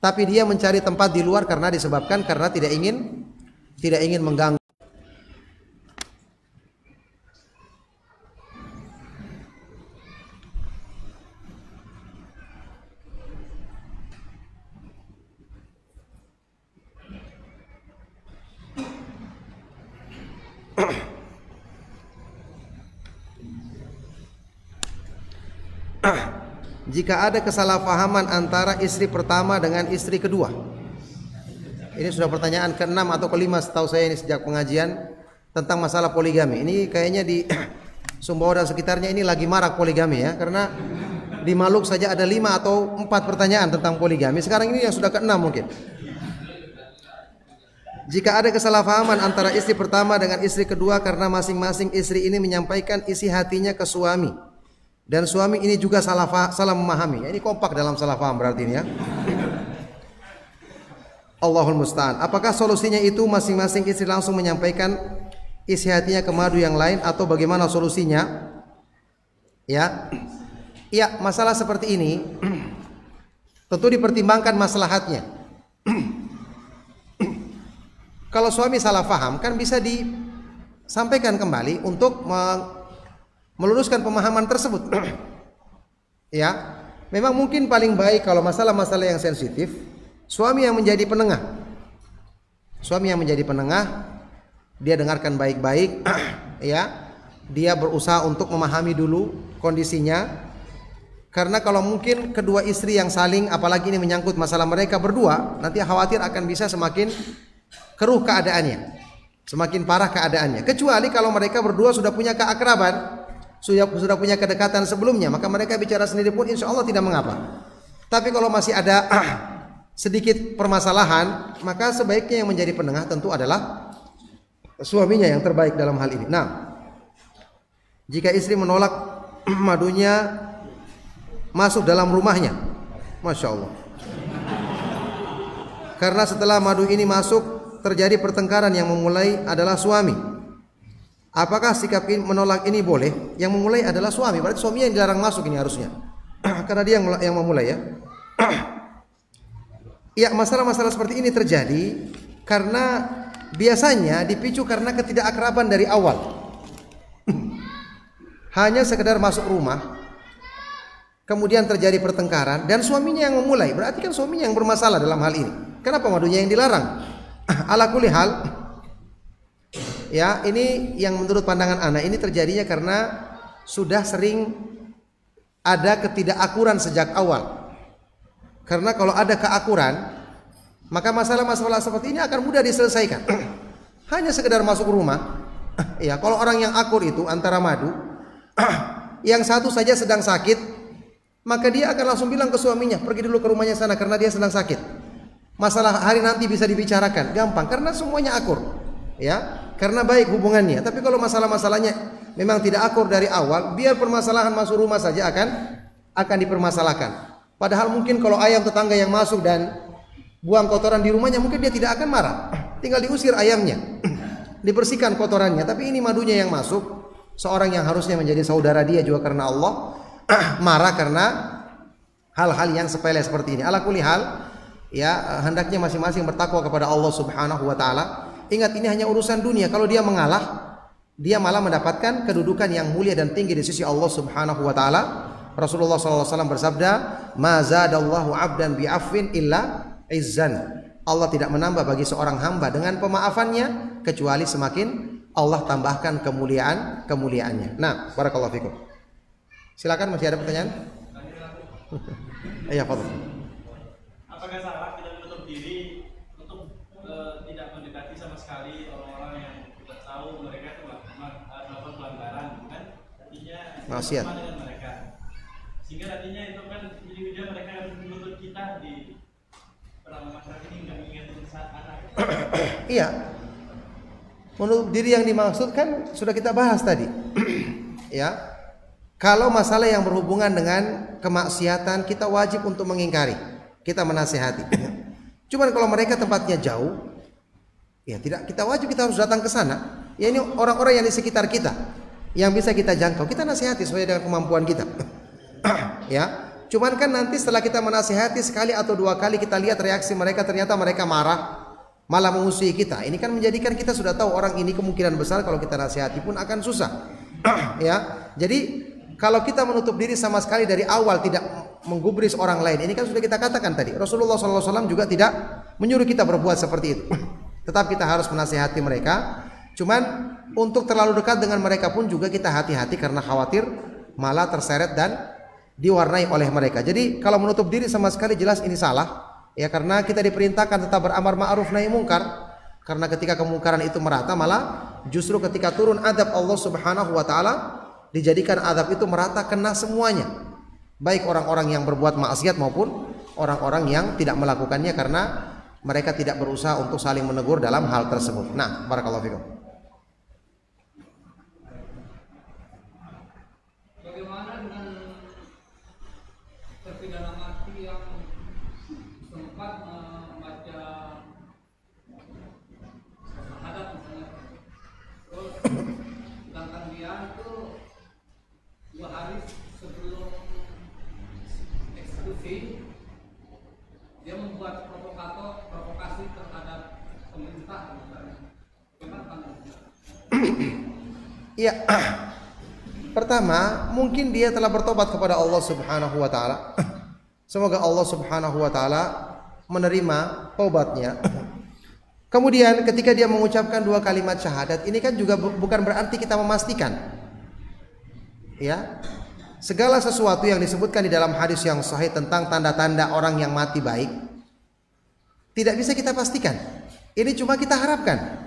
tapi dia mencari tempat di luar karena disebabkan karena tidak ingin mengganggu. Jika ada kesalahpahaman antara istri pertama dengan istri kedua. Ini sudah pertanyaan ke-6 atau ke-5 setahu saya ini sejak pengajian tentang masalah poligami. Ini kayaknya di Sumbawa dan sekitarnya ini lagi marak poligami ya, karena di Maluk saja ada 5 atau 4 pertanyaan tentang poligami. Sekarang ini yang sudah ke-6 mungkin. Jika ada kesalahpahaman antara istri pertama dengan istri kedua karena masing-masing istri ini menyampaikan isi hatinya ke suami, dan suami ini juga salah memahami. Ini kompak dalam salah paham berarti ini ya. Allahul musta'an. Apakah solusinya itu masing-masing istri langsung menyampaikan isi hatinya ke madu yang lain, atau bagaimana solusinya? Ya, masalah seperti ini tentu dipertimbangkan maslahatnya. Kalau suami salah paham kan bisa disampaikan kembali untuk meluruskan pemahaman tersebut. Ya, memang mungkin paling baik kalau masalah-masalah yang sensitif, suami yang menjadi penengah. Suami yang menjadi penengah, dia dengarkan baik-baik, ya. Dia berusaha untuk memahami dulu kondisinya. Karena kalau mungkin kedua istri yang saling, apalagi ini menyangkut masalah mereka berdua, nanti khawatir akan bisa semakin keruh keadaannya, semakin parah keadaannya. Kecuali kalau mereka berdua sudah punya keakraban, sudah punya kedekatan sebelumnya, maka mereka bicara sendiri pun insya Allah tidak mengapa. Tapi kalau masih ada sedikit permasalahan, maka sebaiknya yang menjadi penengah tentu adalah suaminya yang terbaik dalam hal ini. Nah, jika istri menolak madunya masuk dalam rumahnya, Masya Allah, karena setelah madu ini masuk terjadi pertengkaran, yang memulai adalah suami, apakah sikap menolak ini boleh? Yang memulai adalah suami, berarti suaminya yang dilarang masuk ini harusnya. Karena dia yang memulai ya. Ya, masalah-masalah seperti ini terjadi karena biasanya dipicu karena ketidakakraban dari awal. Hanya sekedar masuk rumah, kemudian terjadi pertengkaran dan suaminya yang memulai, berarti kan suaminya yang bermasalah dalam hal ini. Kenapa madunya yang dilarang? Ala kulli hal, ya, ini yang menurut pandangan anak ini terjadinya karena sudah sering ada ketidakakuran sejak awal. Karena kalau ada keakuran, maka masalah-masalah seperti ini akan mudah diselesaikan. Hanya sekedar masuk rumah, ya, kalau orang yang akur itu antara madu, yang satu saja sedang sakit, maka dia akan langsung bilang ke suaminya, pergi dulu ke rumahnya sana karena dia sedang sakit. Masalah hari nanti bisa dibicarakan, gampang karena semuanya akur, ya, karena baik hubungannya. Tapi kalau masalah-masalahnya memang tidak akur dari awal, biar permasalahan masuk rumah saja akan dipermasalahkan. Padahal mungkin kalau ayam tetangga yang masuk dan buang kotoran di rumahnya, mungkin dia tidak akan marah, tinggal diusir ayamnya, dibersihkan kotorannya. Tapi ini madunya yang masuk, Seorang yang harusnya menjadi saudara dia juga karena Allah marah karena hal-hal yang sepele seperti ini. Ala kulli hal, ya hendaknya masing-masing bertakwa kepada Allah Subhanahu wa taala. Ingat, ini hanya urusan dunia. Kalau dia mengalah, dia malah mendapatkan kedudukan yang mulia dan tinggi di sisi Allah Subhanahu wa taala. Rasulullah SAW bersabda, "Ma zadallahu 'abdan bi'afwin illa izzan." Allah tidak menambah bagi seorang hamba dengan pemaafannya kecuali semakin Allah tambahkan kemuliaannya. Nah, barakallahu fikum. Silakan, masih ada pertanyaan? Iya, Fadl. Apakah salah kita menutup diri untuk tidak mendekati sama sekali orang-orang yang kita tahu mereka melakukan pelanggaran, kan? Artinya maksiat dengan mereka, sehingga artinya itu kan jadi mereka menuntut kita di masyarakat ini nggak mengingatkan saat anak. Iya, menutup diri yang dimaksud kan sudah kita bahas tadi. Ya, kalau masalah yang berhubungan dengan kemaksiatan, kita wajib untuk mengingkari, kita menasihati. Cuman kalau mereka tempatnya jauh, ya tidak, kita wajib, kita harus datang ke sana. Ya, ini orang-orang yang di sekitar kita yang bisa kita jangkau, kita nasihati sesuai dengan kemampuan kita. Ya, cuman kan nanti setelah kita menasihati sekali atau dua kali, kita lihat reaksi mereka, ternyata mereka marah, malah mengusui kita. Ini kan menjadikan kita sudah tahu orang ini kemungkinan besar kalau kita nasihati pun akan susah. Ya, jadi kalau kita menutup diri sama sekali dari awal, tidak menggubris orang lain, ini kan sudah kita katakan tadi. Rasulullah SAW juga tidak menyuruh kita berbuat seperti itu. Tetap kita harus menasihati mereka. Cuman untuk terlalu dekat dengan mereka pun juga kita hati-hati karena khawatir malah terseret dan diwarnai oleh mereka. Jadi kalau menutup diri sama sekali jelas ini salah. Ya, karena kita diperintahkan tetap beramar ma'ruf nahi mungkar. Karena ketika kemungkaran itu merata, malah justru ketika turun adab Allah Subhanahu wa taala, dijadikan adab itu merata kena semuanya. Baik orang-orang yang berbuat maksiat maupun orang-orang yang tidak melakukannya karena mereka tidak berusaha untuk saling menegur dalam hal tersebut. Nah, barakallahu fikum. Bagaimana dengan terpidana mati yang sempat membaca syahadat misalnya, terus sedangkan dia itu 2 hari sebelum eksekusi dia membuat provokasi terhadap pemerintah misalnya. Bagaimana pandangannya? Iya. Pertama, mungkin dia telah bertobat kepada Allah Subhanahu wa taala. Semoga Allah Subhanahu wa taala menerima taubatnya. Kemudian ketika dia mengucapkan 2 kalimat syahadat, ini kan juga bukan berarti kita memastikan. Ya. Segala sesuatu yang disebutkan di dalam hadis yang sahih tentang tanda-tanda orang yang mati baik tidak bisa kita pastikan. Ini cuma kita harapkan.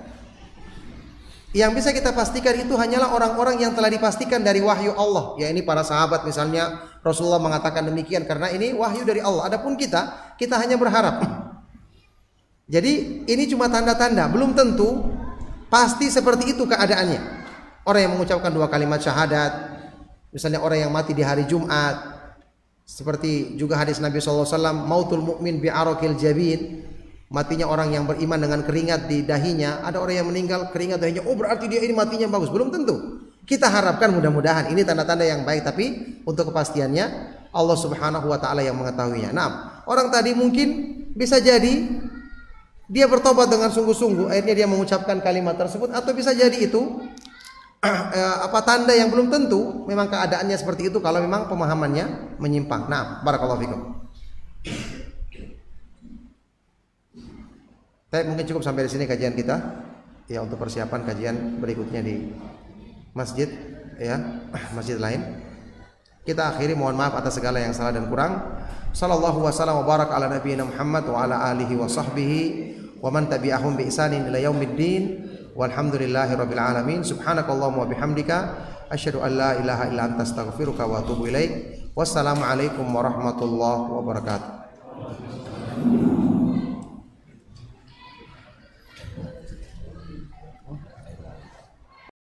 Yang bisa kita pastikan itu hanyalah orang-orang yang telah dipastikan dari wahyu Allah. Ya, ini para sahabat misalnya, Rasulullah mengatakan demikian karena ini wahyu dari Allah. Adapun kita hanya berharap. Jadi ini cuma tanda-tanda, belum tentu pasti seperti itu keadaannya. Orang yang mengucapkan 2 kalimat syahadat, misalnya orang yang mati di hari Jumat, seperti juga hadis Nabi SAW, mautul mu'min bi'arakil jabin, matinya orang yang beriman dengan keringat di dahinya. Ada orang yang meninggal keringat dahinya, oh berarti dia ini matinya bagus. Belum tentu. Kita harapkan mudah-mudahan ini tanda-tanda yang baik, tapi untuk kepastiannya Allah Subhanahu wa taala yang mengetahuinya. Nah, orang tadi mungkin bisa jadi dia bertobat dengan sungguh-sungguh, akhirnya dia mengucapkan kalimat tersebut, atau bisa jadi itu tanda yang belum tentu memang keadaannya seperti itu kalau memang pemahamannya menyimpang. Nah, barakallahu fikum. Mungkin cukup sampai di sini kajian kita. Ya, untuk persiapan kajian berikutnya di masjid, ya, masjid lain. Kita akhiri, mohon maaf atas segala yang salah dan kurang. Sallallahu wasallam wa barak ala nabiyyina Muhammad wa ala alihi wa sahbihi wa man tabi'ahum bi ihsanin ila yaumiddin. Walhamdulillahi rabbil alamin. Subhanakallahumma wa bihamdika asyhadu an la ilaha illa anta astaghfiruka wa atubu ilaik. Wassalamu alaikum warahmatullahi wabarakatuh.